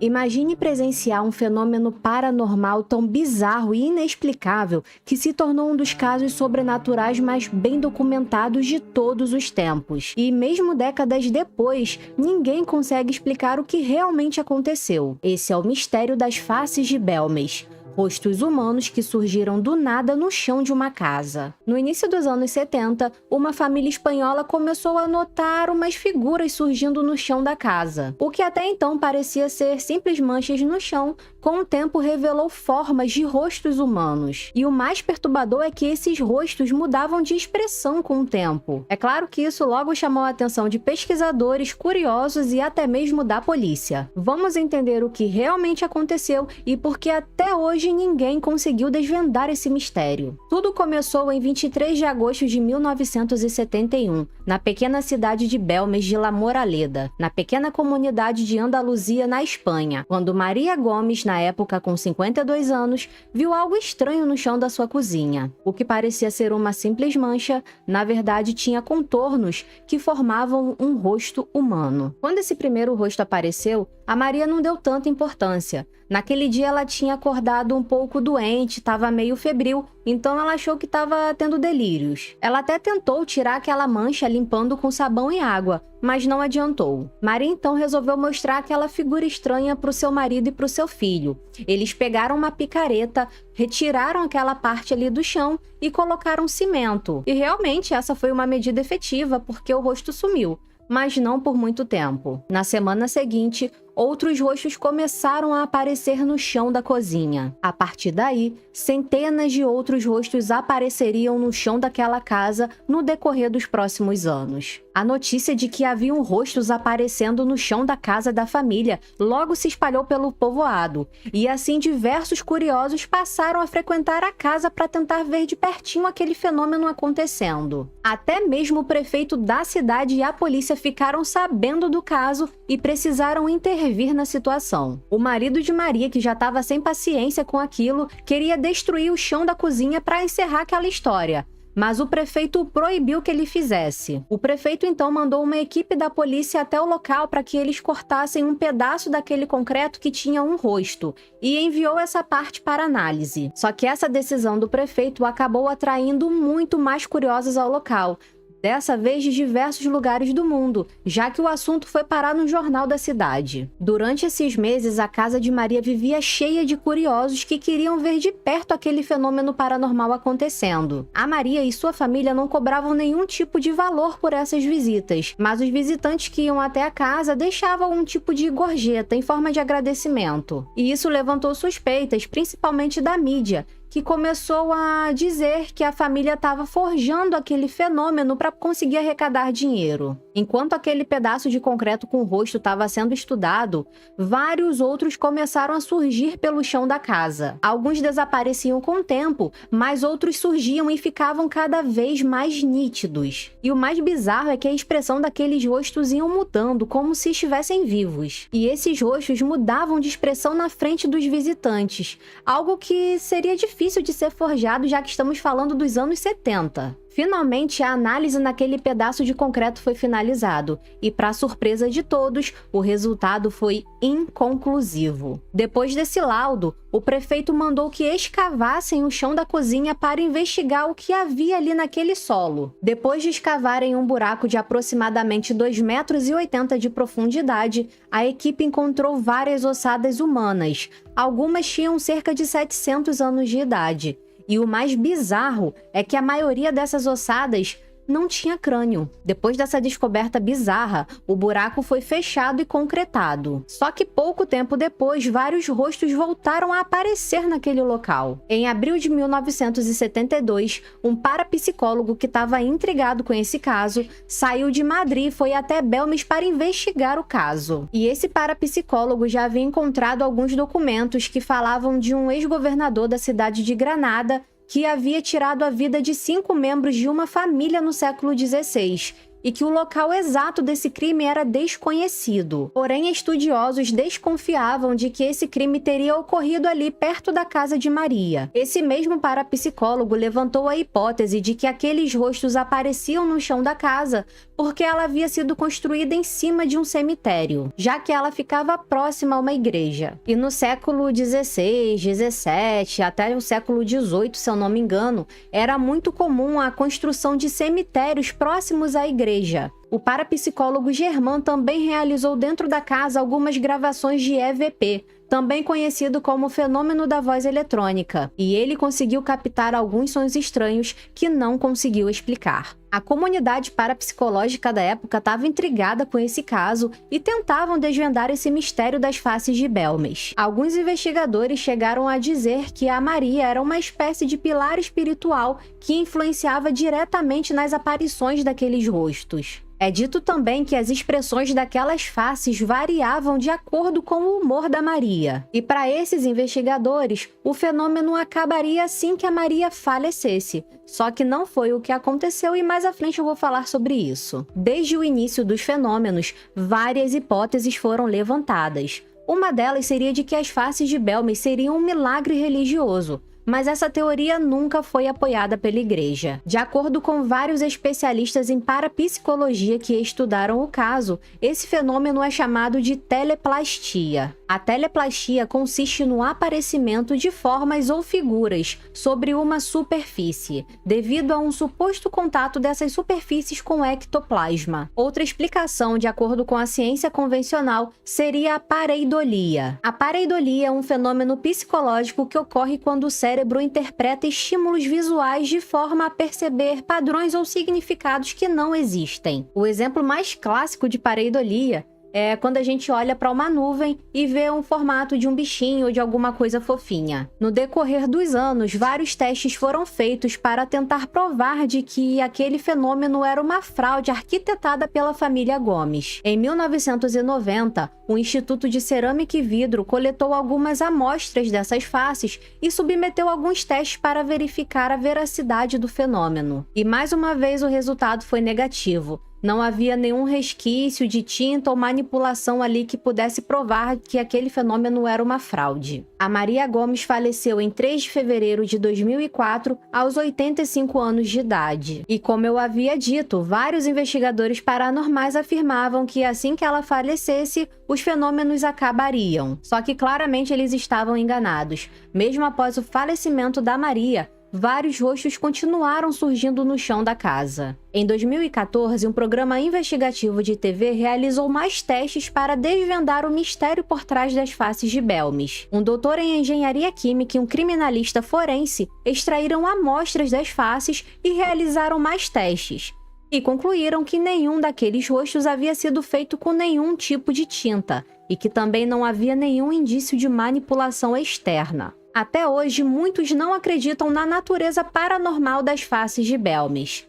Imagine presenciar um fenômeno paranormal tão bizarro e inexplicável que se tornou um dos casos sobrenaturais mais bem documentados de todos os tempos. E mesmo décadas depois, ninguém consegue explicar o que realmente aconteceu. Esse é o mistério das faces de Belmes. Rostos humanos que surgiram do nada no chão de uma casa. No início dos anos 70, uma família espanhola começou a notar umas figuras surgindo no chão da casa. O que até então parecia ser simples manchas no chão, com o tempo revelou formas de rostos humanos. E o mais perturbador é que esses rostos mudavam de expressão com o tempo. É claro que isso logo chamou a atenção de pesquisadores, curiosos e até mesmo da polícia. Vamos entender o que realmente aconteceu e por que até hoje ninguém conseguiu desvendar esse mistério. Tudo começou em 23 de agosto de 1971, na pequena cidade de Belmes de La Moraleda, na pequena comunidade de Andaluzia, na Espanha, quando Maria Gomes, na época com 52 anos, viu algo estranho no chão da sua cozinha. O que parecia ser uma simples mancha, na verdade tinha contornos que formavam um rosto humano. Quando esse primeiro rosto apareceu, a Maria não deu tanta importância. Naquele dia ela tinha acordado um pouco doente, estava meio febril, então ela achou que estava tendo delírios. Ela até tentou tirar aquela mancha limpando com sabão e água, mas não adiantou. Maria então resolveu mostrar aquela figura estranha para o seu marido e para o seu filho. Eles pegaram uma picareta, retiraram aquela parte ali do chão e colocaram cimento. E realmente essa foi uma medida efetiva, porque o rosto sumiu, mas não por muito tempo. Na semana seguinte, outros rostos começaram a aparecer no chão da cozinha. A partir daí, centenas de outros rostos apareceriam no chão daquela casa no decorrer dos próximos anos. A notícia de que haviam rostos aparecendo no chão da casa da família logo se espalhou pelo povoado, e assim diversos curiosos passaram a frequentar a casa para tentar ver de pertinho aquele fenômeno acontecendo. Até mesmo o prefeito da cidade e a polícia ficaram sabendo do caso e precisaram intervir na situação. O marido de Maria, que já estava sem paciência com aquilo, queria destruir o chão da cozinha para encerrar aquela história, mas o prefeito proibiu que ele fizesse. O prefeito então mandou uma equipe da polícia até o local para que eles cortassem um pedaço daquele concreto que tinha um rosto e enviou essa parte para análise. Só que essa decisão do prefeito acabou atraindo muito mais curiosos ao local, dessa vez de diversos lugares do mundo, já que o assunto foi parar no jornal da cidade. Durante esses meses, a casa de Maria vivia cheia de curiosos que queriam ver de perto aquele fenômeno paranormal acontecendo. A Maria e sua família não cobravam nenhum tipo de valor por essas visitas, mas os visitantes que iam até a casa deixavam um tipo de gorjeta em forma de agradecimento. E isso levantou suspeitas, principalmente da mídia, que começou a dizer que a família estava forjando aquele fenômeno para conseguir arrecadar dinheiro. Enquanto aquele pedaço de concreto com o rosto estava sendo estudado, vários outros começaram a surgir pelo chão da casa. Alguns desapareciam com o tempo, mas outros surgiam e ficavam cada vez mais nítidos. E o mais bizarro é que a expressão daqueles rostos iam mudando, como se estivessem vivos. E esses rostos mudavam de expressão na frente dos visitantes, algo que seria difícil de ser forjado, já que estamos falando dos anos 70. Finalmente, a análise naquele pedaço de concreto foi finalizado, e para surpresa de todos, o resultado foi inconclusivo. Depois desse laudo, o prefeito mandou que escavassem o chão da cozinha para investigar o que havia ali naquele solo. Depois de escavarem um buraco de aproximadamente 2,80 metros de profundidade, a equipe encontrou várias ossadas humanas. Algumas tinham cerca de 700 anos de idade. E o mais bizarro é que a maioria dessas ossadas não tinha crânio. Depois dessa descoberta bizarra, o buraco foi fechado e concretado. Só que pouco tempo depois, vários rostos voltaram a aparecer naquele local. Em abril de 1972, um parapsicólogo que estava intrigado com esse caso saiu de Madrid e foi até Belmes para investigar o caso. E esse parapsicólogo já havia encontrado alguns documentos que falavam de um ex-governador da cidade de Granada que havia tirado a vida de 5 membros de uma família no século XVI, e que o local exato desse crime era desconhecido. Porém, estudiosos desconfiavam de que esse crime teria ocorrido ali perto da casa de Maria. Esse mesmo parapsicólogo levantou a hipótese de que aqueles rostos apareciam no chão da casa porque ela havia sido construída em cima de um cemitério, já que ela ficava próxima a uma igreja. E no século XVI, XVII, até o século XVIII, se eu não me engano, era muito comum a construção de cemitérios próximos à igreja. O parapsicólogo Germán também realizou dentro da casa algumas gravações de EVP, também conhecido como fenômeno da voz eletrônica, e ele conseguiu captar alguns sons estranhos que não conseguiu explicar. A comunidade parapsicológica da época estava intrigada com esse caso e tentavam desvendar esse mistério das faces de Belmes. Alguns investigadores chegaram a dizer que a Maria era uma espécie de pilar espiritual que influenciava diretamente nas aparições daqueles rostos. É dito também que as expressões daquelas faces variavam de acordo com o humor da Maria. E para esses investigadores, o fenômeno acabaria assim que a Maria falecesse. Só que não foi o que aconteceu e mais à frente eu vou falar sobre isso. Desde o início dos fenômenos, várias hipóteses foram levantadas. Uma delas seria de que as faces de Belmes seriam um milagre religioso, mas essa teoria nunca foi apoiada pela igreja. De acordo com vários especialistas em parapsicologia que estudaram o caso, esse fenômeno é chamado de teleplastia. A teleplastia consiste no aparecimento de formas ou figuras sobre uma superfície, devido a um suposto contato dessas superfícies com o ectoplasma. Outra explicação, de acordo com a ciência convencional, seria a pareidolia. A pareidolia é um fenômeno psicológico que ocorre quando o cérebro interpreta estímulos visuais de forma a perceber padrões ou significados que não existem. O exemplo mais clássico de pareidolia é quando a gente olha para uma nuvem e vê um formato de um bichinho ou de alguma coisa fofinha. No decorrer dos anos, vários testes foram feitos para tentar provar de que aquele fenômeno era uma fraude arquitetada pela família Gomes. Em 1990, o Instituto de Cerâmica e Vidro coletou algumas amostras dessas faces e submeteu alguns testes para verificar a veracidade do fenômeno. E mais uma vez o resultado foi negativo. Não havia nenhum resquício de tinta ou manipulação ali que pudesse provar que aquele fenômeno era uma fraude. A Maria Gomes faleceu em 3 de fevereiro de 2004, aos 85 anos de idade. E como eu havia dito, vários investigadores paranormais afirmavam que assim que ela falecesse, os fenômenos acabariam. Só que claramente eles estavam enganados. Mesmo após o falecimento da Maria, vários rostos continuaram surgindo no chão da casa. Em 2014, um programa investigativo de TV realizou mais testes para desvendar o mistério por trás das faces de Belmes. Um doutor em engenharia química e um criminalista forense extraíram amostras das faces e realizaram mais testes. E concluíram que nenhum daqueles rostos havia sido feito com nenhum tipo de tinta, e que também não havia nenhum indício de manipulação externa. Até hoje, muitos não acreditam na natureza paranormal das faces de Belmes.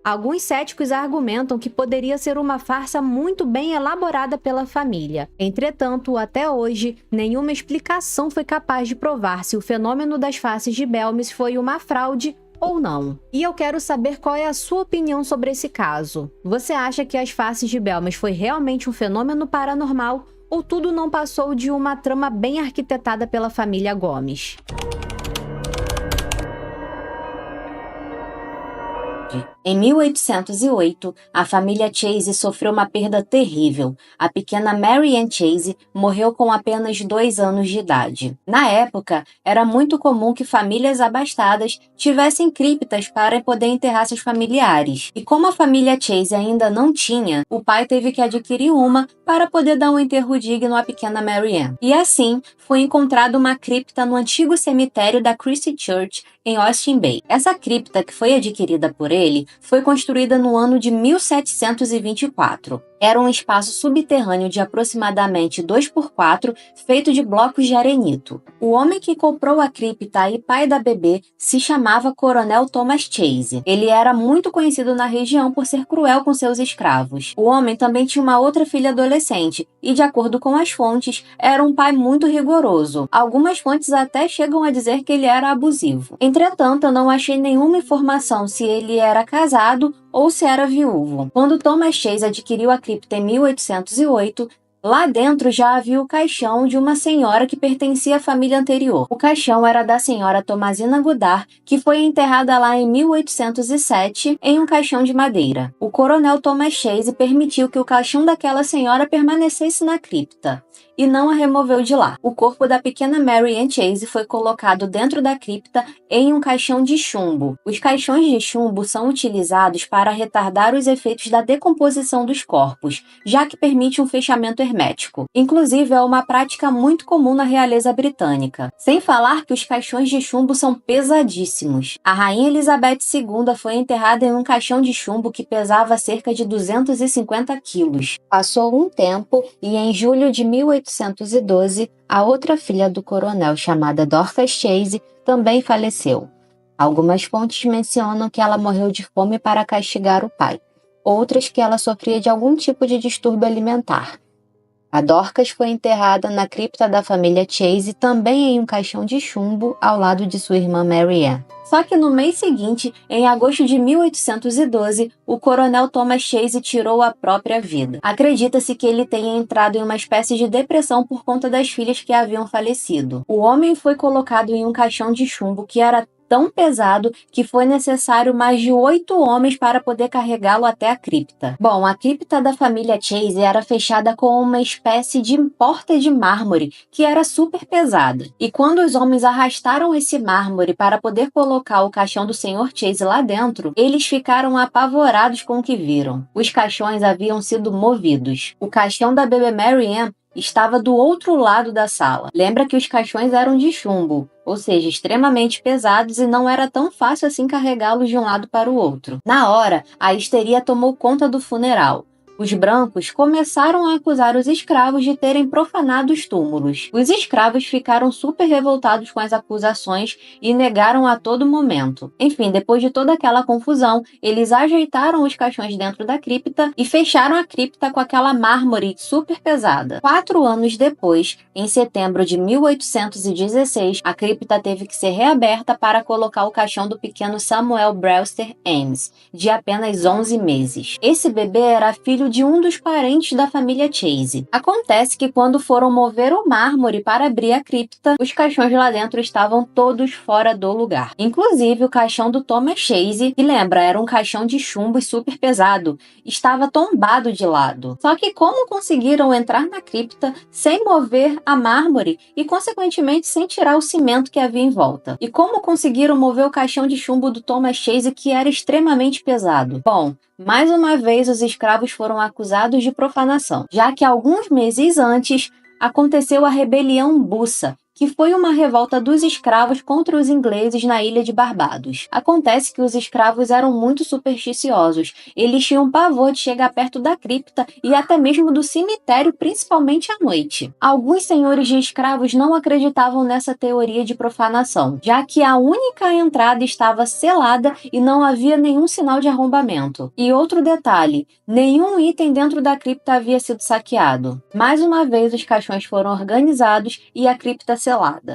Alguns céticos argumentam que poderia ser uma farsa muito bem elaborada pela família. Entretanto, até hoje, nenhuma explicação foi capaz de provar se o fenômeno das faces de Belmes foi uma fraude ou não. E eu quero saber qual é a sua opinião sobre esse caso. Você acha que as faces de Belmes foi realmente um fenômeno paranormal ou tudo não passou de uma trama bem arquitetada pela família Gomes? Em 1808, a família Chase sofreu uma perda terrível. A pequena Mary Ann Chase morreu com apenas 2 anos de idade. Na época, era muito comum que famílias abastadas tivessem criptas para poder enterrar seus familiares. E como a família Chase ainda não tinha, o pai teve que adquirir uma para poder dar um enterro digno à pequena Mary Ann. E assim, foi encontrada uma cripta no antigo cemitério da Christ Church, em Austin Bay. Essa cripta, que foi adquirida por ele, foi construída no ano de 1724. Era um espaço subterrâneo de aproximadamente 2x4, feito de blocos de arenito. O homem que comprou a cripta e pai da bebê se chamava Coronel Thomas Chase. Ele era muito conhecido na região por ser cruel com seus escravos. O homem também tinha uma outra filha adolescente e, de acordo com as fontes, era um pai muito rigoroso. Algumas fontes até chegam a dizer que ele era abusivo. Entretanto, eu não achei nenhuma informação se ele era casado ou se era viúvo. Quando Thomas Chase adquiriu a cripta em 1808, lá dentro já havia o caixão de uma senhora que pertencia à família anterior. O caixão era da senhora Thomasina Goddard, que foi enterrada lá em 1807 em um caixão de madeira. O coronel Thomas Chase permitiu que o caixão daquela senhora permanecesse na cripta e não a removeu de lá. O corpo da pequena Mary Ann Chase foi colocado dentro da cripta em um caixão de chumbo. Os caixões de chumbo são utilizados para retardar os efeitos da decomposição dos corpos, já que permite um fechamento hermético. Inclusive, é uma prática muito comum na realeza britânica. Sem falar que os caixões de chumbo são pesadíssimos. A rainha Elizabeth II foi enterrada em um caixão de chumbo que pesava cerca de 250 quilos. Passou um tempo e em julho de 1812, a outra filha do coronel, chamada Dorcas Chase, também faleceu. Algumas fontes mencionam que ela morreu de fome para castigar o pai, outras que ela sofria de algum tipo de distúrbio alimentar. A Dorcas foi enterrada na cripta da família Chase, também em um caixão de chumbo, ao lado de sua irmã Mary Ann. Só que no mês seguinte, em agosto de 1812, o coronel Thomas Chase tirou a própria vida. Acredita-se que ele tenha entrado em uma espécie de depressão por conta das filhas que haviam falecido. O homem foi colocado em um caixão de chumbo que era tão pesado que foi necessário mais de 8 homens para poder carregá-lo até a cripta. Bom, a cripta da família Chase era fechada com uma espécie de porta de mármore que era super pesada. E quando os homens arrastaram esse mármore para poder colocar o caixão do Sr. Chase lá dentro, eles ficaram apavorados com o que viram. Os caixões haviam sido movidos. O caixão da bebê Mary Ann estava do outro lado da sala. Lembra que os caixões eram de chumbo, ou seja, extremamente pesados, e não era tão fácil assim carregá-los de um lado para o outro. Na hora, a histeria tomou conta do funeral. Os brancos começaram a acusar os escravos de terem profanado os túmulos. Os escravos ficaram super revoltados com as acusações e negaram a todo momento. Enfim, depois de toda aquela confusão, eles ajeitaram os caixões dentro da cripta e fecharam a cripta com aquela mármore super pesada. 4 anos depois, em setembro de 1816, a cripta teve que ser reaberta para colocar o caixão do pequeno Samuel Brewster Ames, de apenas 11 meses. Esse bebê era filho de um dos parentes da família Chase. Acontece que quando foram mover o mármore para abrir a cripta, os caixões lá dentro estavam todos fora do lugar. Inclusive o caixão do Thomas Chase, que lembra, era um caixão de chumbo e super pesado, estava tombado de lado. Só que como conseguiram entrar na cripta sem mover a mármore e consequentemente sem tirar o cimento que havia em volta? E como conseguiram mover o caixão de chumbo do Thomas Chase, que era extremamente pesado? Bom, mais uma vez os escravos foram acusados de profanação, já que alguns meses antes aconteceu a Rebelião Bussa, que foi uma revolta dos escravos contra os ingleses na ilha de Barbados. Acontece que os escravos eram muito supersticiosos. Eles tinham pavor de chegar perto da cripta e até mesmo do cemitério, principalmente à noite. Alguns senhores de escravos não acreditavam nessa teoria de profanação, já que a única entrada estava selada e não havia nenhum sinal de arrombamento. E outro detalhe, nenhum item dentro da cripta havia sido saqueado. Mais uma vez, os caixões foram organizados e a cripta selada.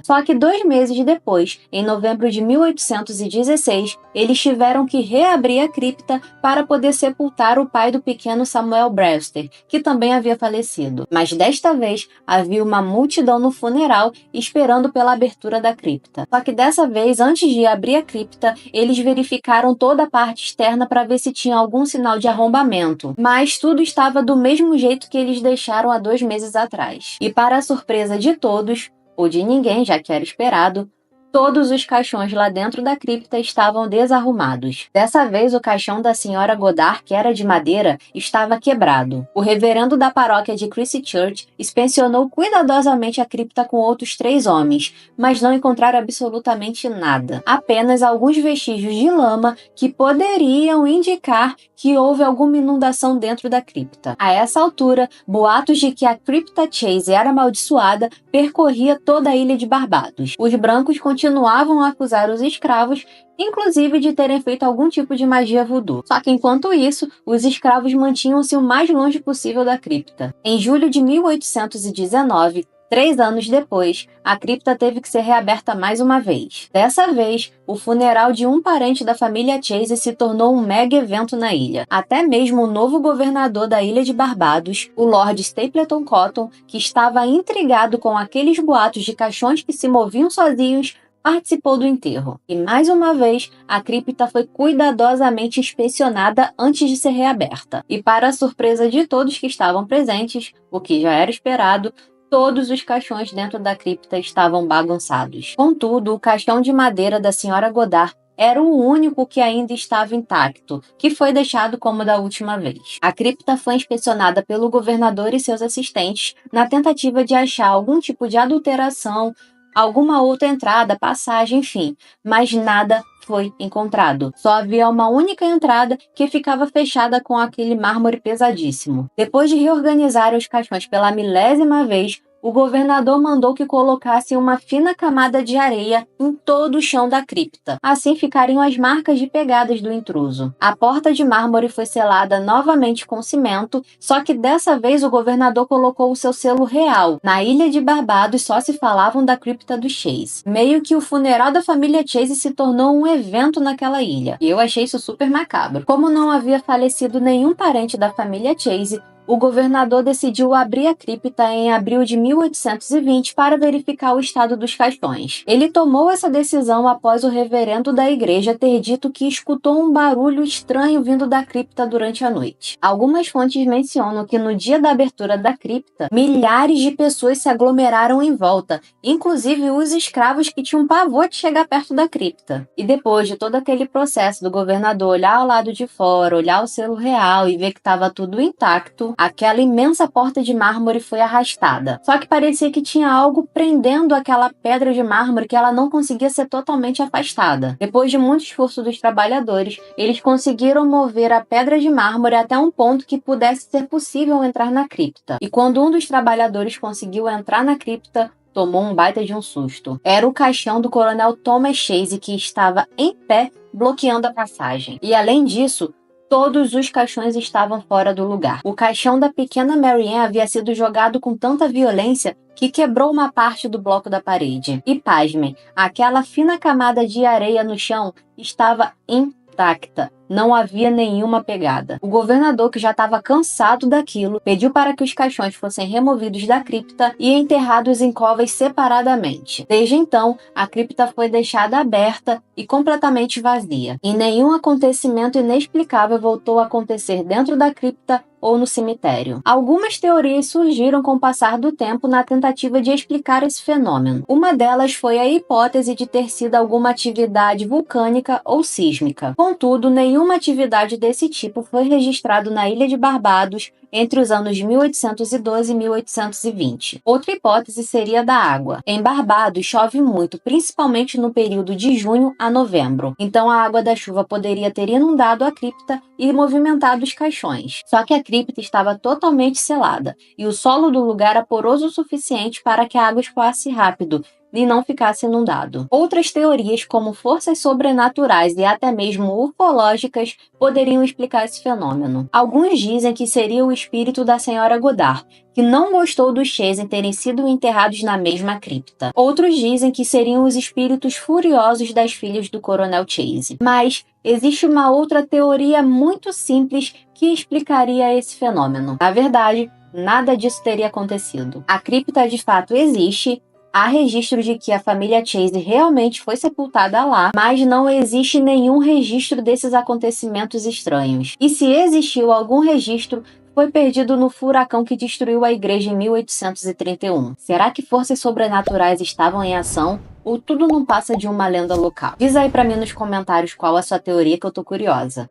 Só que 2 meses depois, em novembro de 1816, eles tiveram que reabrir a cripta para poder sepultar o pai do pequeno Samuel Brewster, que também havia falecido. Mas desta vez, havia uma multidão no funeral esperando pela abertura da cripta. Só que dessa vez, antes de abrir a cripta, eles verificaram toda a parte externa para ver se tinha algum sinal de arrombamento. Mas tudo estava do mesmo jeito que eles deixaram há 2 meses atrás. E para a surpresa de todos, ou de ninguém, já que era esperado, todos os caixões lá dentro da cripta estavam desarrumados. Dessa vez, o caixão da senhora Goddard, que era de madeira, estava quebrado. O reverendo da paróquia de Christchurch inspecionou cuidadosamente a cripta com outros 3 homens, mas não encontraram absolutamente nada. Apenas alguns vestígios de lama que poderiam indicar que houve alguma inundação dentro da cripta. A essa altura, boatos de que a cripta Chase era amaldiçoada percorria toda a ilha de Barbados. Os brancos continuavam a acusar os escravos, inclusive de terem feito algum tipo de magia voodoo. Só que enquanto isso, os escravos mantinham-se o mais longe possível da cripta. Em julho de 1819, 3 anos depois, a cripta teve que ser reaberta mais uma vez. Dessa vez, o funeral de um parente da família Chase se tornou um mega evento na ilha. Até mesmo o novo governador da ilha de Barbados, o Lord Stapleton Cotton, que estava intrigado com aqueles boatos de caixões que se moviam sozinhos, participou do enterro. E mais uma vez, a cripta foi cuidadosamente inspecionada antes de ser reaberta. E para a surpresa de todos que estavam presentes, o que já era esperado, todos os caixões dentro da cripta estavam bagunçados. Contudo, o caixão de madeira da senhora Goddard era o único que ainda estava intacto, que foi deixado como da última vez. A cripta foi inspecionada pelo governador e seus assistentes na tentativa de achar algum tipo de adulteração, alguma outra entrada, passagem, enfim, mas nada foi encontrado. Só havia uma única entrada que ficava fechada com aquele mármore pesadíssimo. Depois de reorganizar os caixões pela milésima vez, o governador mandou que colocassem uma fina camada de areia em todo o chão da cripta. Assim ficariam as marcas de pegadas do intruso. A porta de mármore foi selada novamente com cimento, só que dessa vez o governador colocou o seu selo real. Na ilha de Barbados só se falavam da cripta do Chase. Meio que o funeral da família Chase se tornou um evento naquela ilha. E eu achei isso super macabro. Como não havia falecido nenhum parente da família Chase, o governador decidiu abrir a cripta em abril de 1820 para verificar o estado dos caixões. Ele tomou essa decisão após o reverendo da igreja ter dito que escutou um barulho estranho vindo da cripta durante a noite. Algumas fontes mencionam que no dia da abertura da cripta, milhares de pessoas se aglomeraram em volta, inclusive os escravos que tinham pavor de chegar perto da cripta. E depois de todo aquele processo do governador olhar ao lado de fora, olhar o selo real e ver que estava tudo intacto, aquela imensa porta de mármore foi arrastada. Só que parecia que tinha algo prendendo aquela pedra de mármore que ela não conseguia ser totalmente afastada. Depois de muito esforço dos trabalhadores, eles conseguiram mover a pedra de mármore até um ponto que pudesse ser possível entrar na cripta. E quando um dos trabalhadores conseguiu entrar na cripta, tomou um baita de um susto. Era o caixão do coronel Thomas Chase que estava em pé, bloqueando a passagem. E além disso, todos os caixões estavam fora do lugar. O caixão da pequena Mary Ann havia sido jogado com tanta violência que quebrou uma parte do bloco da parede. E pasmem, aquela fina camada de areia no chão estava intacta. Não havia nenhuma pegada. O governador, que já estava cansado daquilo, pediu para que os caixões fossem removidos da cripta e enterrados em covas separadamente. Desde então, a cripta foi deixada aberta e completamente vazia. E nenhum acontecimento inexplicável voltou a acontecer dentro da cripta ou no cemitério. Algumas teorias surgiram com o passar do tempo na tentativa de explicar esse fenômeno. Uma delas foi a hipótese de ter sido alguma atividade vulcânica ou sísmica. Contudo, nenhuma atividade desse tipo foi registrada na ilha de Barbados entre os anos de 1812 e 1820. Outra hipótese seria a da água. Em Barbados chove muito, principalmente no período de junho a novembro. Então a água da chuva poderia ter inundado a cripta e movimentado os caixões. Só que a cripta estava totalmente selada e o solo do lugar era poroso o suficiente para que a água escoasse rápido e não ficasse inundado. Outras teorias, como forças sobrenaturais e até mesmo ufológicas, poderiam explicar esse fenômeno. Alguns dizem que seria o espírito da senhora Goddard, que não gostou dos Chase terem sido enterrados na mesma cripta. Outros dizem que seriam os espíritos furiosos das filhas do coronel Chase. Mas existe uma outra teoria muito simples que explicaria esse fenômeno. Na verdade, nada disso teria acontecido. A cripta de fato existe. Há registro de que a família Chase realmente foi sepultada lá, mas não existe nenhum registro desses acontecimentos estranhos. E se existiu algum registro, foi perdido no furacão que destruiu a igreja em 1831. Será que forças sobrenaturais estavam em ação? Ou tudo não passa de uma lenda local? Diz aí pra mim nos comentários qual a sua teoria, que eu tô curiosa.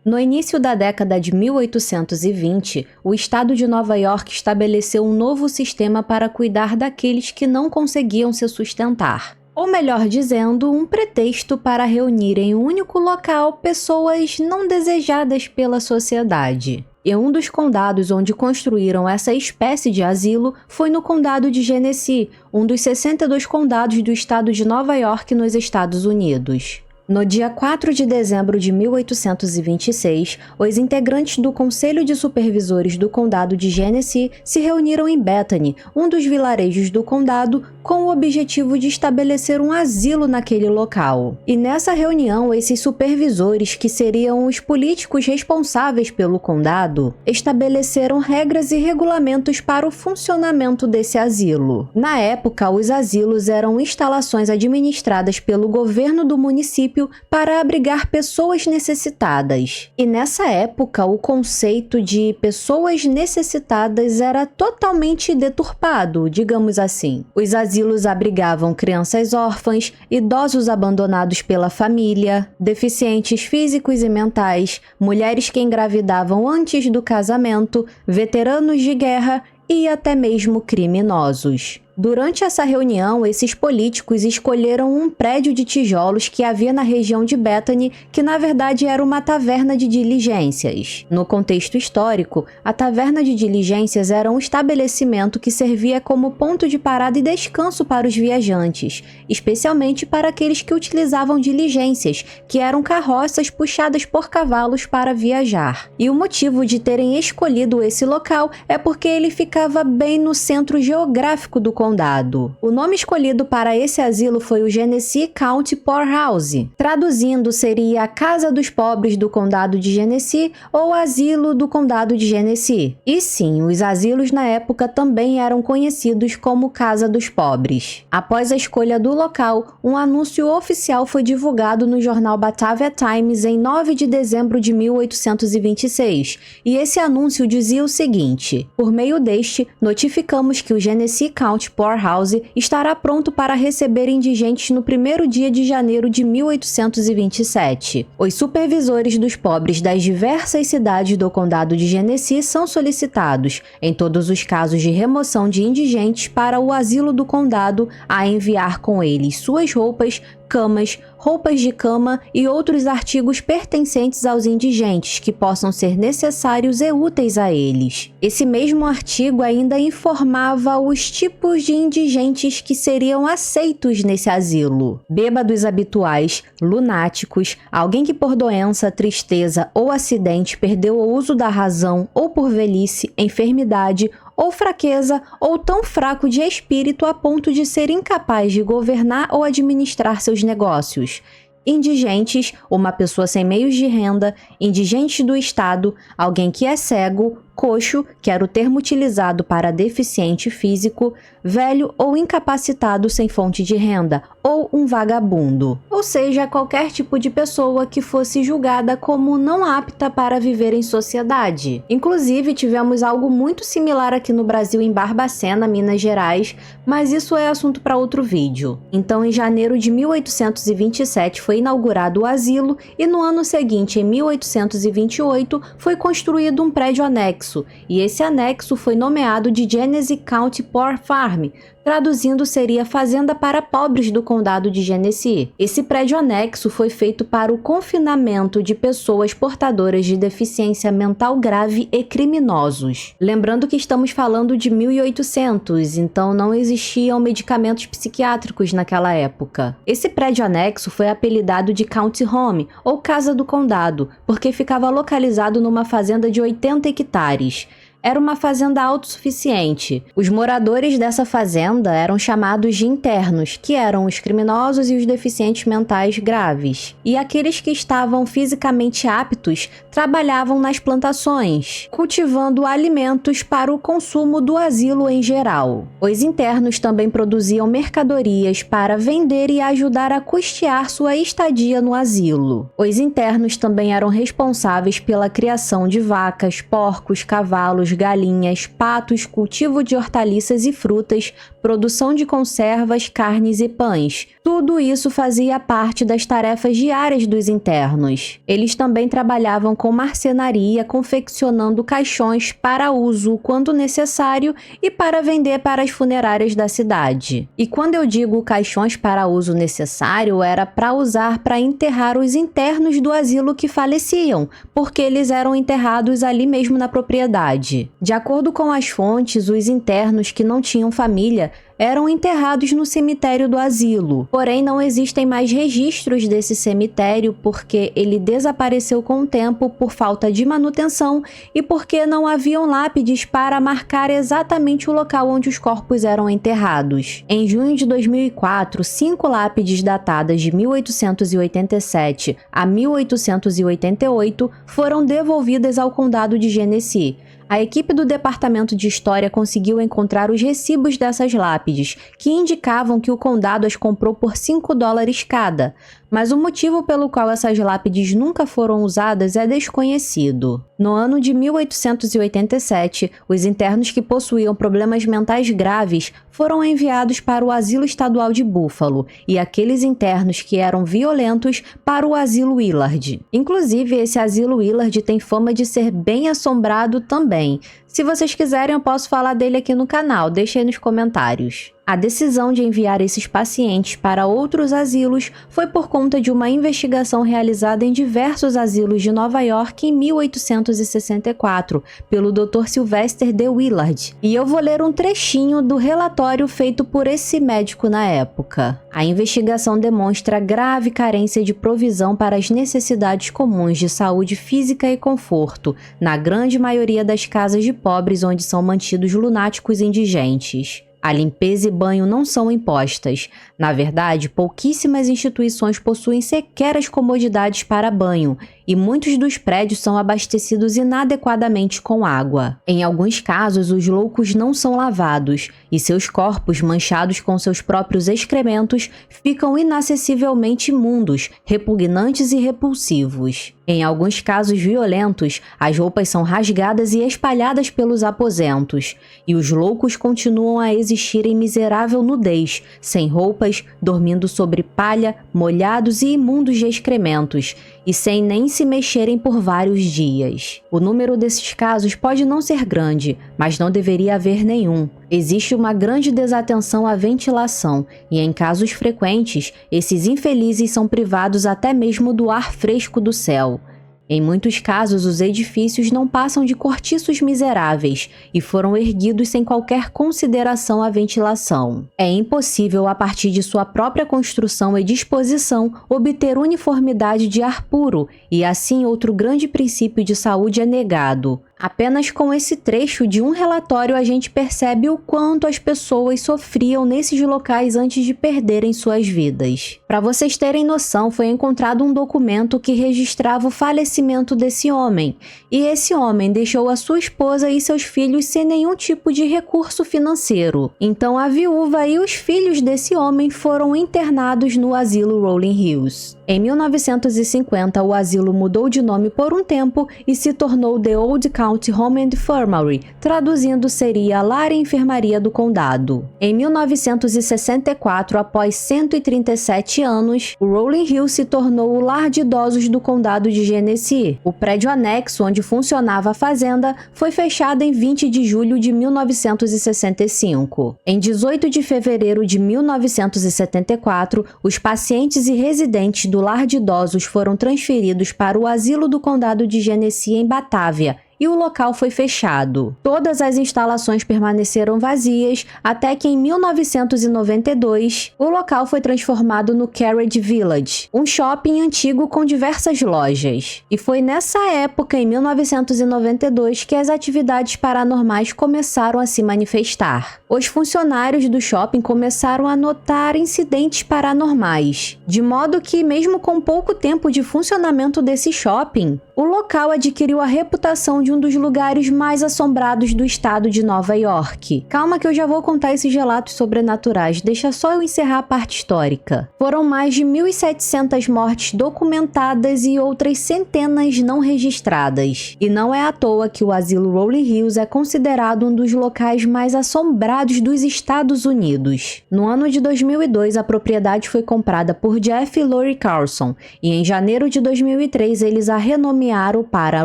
No início da década de 1820, o estado de Nova York estabeleceu um novo sistema para cuidar daqueles que não conseguiam se sustentar. Ou melhor dizendo, um pretexto para reunir em um único local pessoas não desejadas pela sociedade. E um dos condados onde construíram essa espécie de asilo foi no condado de Genesee, um dos 62 condados do estado de Nova York nos Estados Unidos. No dia 4 de dezembro de 1826, os integrantes do Conselho de Supervisores do Condado de Genesee se reuniram em Bethany, um dos vilarejos do condado, com o objetivo de estabelecer um asilo naquele local. E nessa reunião, esses supervisores, que seriam os políticos responsáveis pelo condado, estabeleceram regras e regulamentos para o funcionamento desse asilo. Na época, os asilos eram instalações administradas pelo governo do município para abrigar pessoas necessitadas. E nessa época, o conceito de pessoas necessitadas era totalmente deturpado, digamos assim. Os asilos abrigavam crianças órfãs, idosos abandonados pela família, deficientes físicos e mentais, mulheres que engravidavam antes do casamento, veteranos de guerra e até mesmo criminosos. Durante essa reunião, esses políticos escolheram um prédio de tijolos que havia na região de Bethany, que na verdade era uma taverna de diligências. No contexto histórico, a taverna de diligências era um estabelecimento que servia como ponto de parada e descanso para os viajantes, especialmente para aqueles que utilizavam diligências, que eram carroças puxadas por cavalos para viajar. E o motivo de terem escolhido esse local é porque ele ficava bem no centro geográfico do condado. O nome escolhido para esse asilo foi o Genesee County Poorhouse. Traduzindo, seria a Casa dos Pobres do Condado de Genesee ou Asilo do Condado de Genesee. E sim, os asilos na época também eram conhecidos como Casa dos Pobres. Após a escolha do local, um anúncio oficial foi divulgado no jornal Batavia Times em 9 de dezembro de 1826, e esse anúncio dizia o seguinte: por meio deste, notificamos que o Genesee County Poorhouse estará pronto para receber indigentes no primeiro dia de janeiro de 1827. Os supervisores dos pobres das diversas cidades do condado de Genesee são solicitados, em todos os casos de remoção de indigentes para o asilo do condado, a enviar com eles suas roupas, camas, roupas de cama e outros artigos pertencentes aos indigentes que possam ser necessários e úteis a eles. Esse mesmo artigo ainda informava os tipos de indigentes que seriam aceitos nesse asilo: bêbados habituais, lunáticos, alguém que por doença, tristeza ou acidente perdeu o uso da razão ou por velhice, enfermidade ou fraqueza, ou tão fraco de espírito a ponto de ser incapaz de governar ou administrar seus negócios. Indigentes, uma pessoa sem meios de renda, indigentes do Estado, alguém que é cego, coxo, que era o termo utilizado para deficiente físico, velho ou incapacitado sem fonte de renda, ou um vagabundo. Ou seja, qualquer tipo de pessoa que fosse julgada como não apta para viver em sociedade. Inclusive, tivemos algo muito similar aqui no Brasil em Barbacena, Minas Gerais, mas isso é assunto para outro vídeo. Então, em janeiro de 1827 foi inaugurado o asilo e no ano seguinte, em 1828, foi construído um prédio anexo, e esse anexo foi nomeado de Genesee County Poor Farm, traduzindo seria Fazenda para Pobres do Condado de Genesee. Esse prédio anexo foi feito para o confinamento de pessoas portadoras de deficiência mental grave e criminosos. Lembrando que estamos falando de 1800, então não existiam medicamentos psiquiátricos naquela época. Esse prédio anexo foi apelidado de County Home, ou Casa do Condado, porque ficava localizado numa fazenda de 80 hectares. Era uma fazenda autossuficiente. Os moradores dessa fazenda eram chamados de internos, que eram os criminosos e os deficientes mentais graves. E aqueles que estavam fisicamente aptos trabalhavam nas plantações, cultivando alimentos para o consumo do asilo em geral. Os internos também produziam mercadorias para vender e ajudar a custear sua estadia no asilo. Os internos também eram responsáveis pela criação de vacas, porcos, cavalos, galinhas, patos, cultivo de hortaliças e frutas, produção de conservas, carnes e pães. Tudo isso fazia parte das tarefas diárias dos internos. Eles também trabalhavam com marcenaria, confeccionando caixões para uso quando necessário e para vender para as funerárias da cidade. E quando eu digo caixões para uso necessário, era para usar para enterrar os internos do asilo que faleciam, porque eles eram enterrados ali mesmo na propriedade. De acordo com as fontes, os internos que não tinham família eram enterrados no cemitério do asilo. Porém, não existem mais registros desse cemitério porque ele desapareceu com o tempo por falta de manutenção e porque não haviam lápides para marcar exatamente o local onde os corpos eram enterrados. Em junho de 2004, 5 lápides datadas de 1887 a 1888 foram devolvidas ao condado de Genesee. A equipe do Departamento de História conseguiu encontrar os recibos dessas lápides, que indicavam que o condado as comprou por $5 cada, mas o motivo pelo qual essas lápides nunca foram usadas é desconhecido. No ano de 1887, os internos que possuíam problemas mentais graves foram enviados para o Asilo Estadual de Buffalo e aqueles internos que eram violentos para o Asilo Willard. Inclusive, esse Asilo Willard tem fama de ser bem assombrado também. Se vocês quiserem, eu posso falar dele aqui no canal, deixa aí nos comentários. A decisão de enviar esses pacientes para outros asilos foi por conta de uma investigação realizada em diversos asilos de Nova York em 1864 pelo Dr. Sylvester D. Willard. E eu vou ler um trechinho do relatório feito por esse médico na época. A investigação demonstra grave carência de provisão para as necessidades comuns de saúde física e conforto na grande maioria das casas de pobres onde são mantidos lunáticos indigentes. A limpeza e banho não são impostas. Na verdade, pouquíssimas instituições possuem sequer as comodidades para banho, e muitos dos prédios são abastecidos inadequadamente com água. Em alguns casos, os loucos não são lavados, e seus corpos, manchados com seus próprios excrementos, ficam inacessivelmente imundos, repugnantes e repulsivos. Em alguns casos violentos, as roupas são rasgadas e espalhadas pelos aposentos, e os loucos continuam a existir em miserável nudez, sem roupas, dormindo sobre palha, molhados e imundos de excrementos, e sem nem se mexerem por vários dias. O número desses casos pode não ser grande, mas não deveria haver nenhum. Existe uma grande desatenção à ventilação e, em casos frequentes, esses infelizes são privados até mesmo do ar fresco do céu. Em muitos casos, os edifícios não passam de cortiços miseráveis e foram erguidos sem qualquer consideração à ventilação. É impossível, a partir de sua própria construção e disposição, obter uniformidade de ar puro, e assim outro grande princípio de saúde é negado. Apenas com esse trecho de um relatório a gente percebe o quanto as pessoas sofriam nesses locais antes de perderem suas vidas. Para vocês terem noção, foi encontrado um documento que registrava o falecimento desse homem, e esse homem deixou a sua esposa e seus filhos sem nenhum tipo de recurso financeiro. Então a viúva e os filhos desse homem foram internados no asilo Rolling Hills. Em 1950, o asilo mudou de nome por um tempo e se tornou The Old County Home and Infirmary, traduzindo seria Lar e Enfermaria do Condado. Em 1964, após 137 anos, o Rolling Hills se tornou o Lar de Idosos do Condado de Genesee. O prédio anexo onde funcionava a fazenda foi fechado em 20 de julho de 1965. Em 18 de fevereiro de 1974, os pacientes e residentes do Lar de Idosos foram transferidos para o Asilo do Condado de Genesee em Batávia, e o local foi fechado. Todas as instalações permaneceram vazias até que em 1992 o local foi transformado no Carriage Village, um shopping antigo com diversas lojas. E foi nessa época, em 1992, que as atividades paranormais começaram a se manifestar. Os funcionários do shopping começaram a notar incidentes paranormais, de modo que, mesmo com pouco tempo de funcionamento desse shopping, o local adquiriu a reputação de um dos lugares mais assombrados do estado de Nova York. Calma que eu já vou contar esses relatos sobrenaturais, deixa só eu encerrar a parte histórica. Foram mais de 1.700 mortes documentadas e outras centenas não registradas. E não é à toa que o asilo Rolling Hills é considerado um dos locais mais assombrados dos Estados Unidos. No ano de 2002, a propriedade foi comprada por Jeff e Lori Carlson, e em janeiro de 2003 eles a renomearam para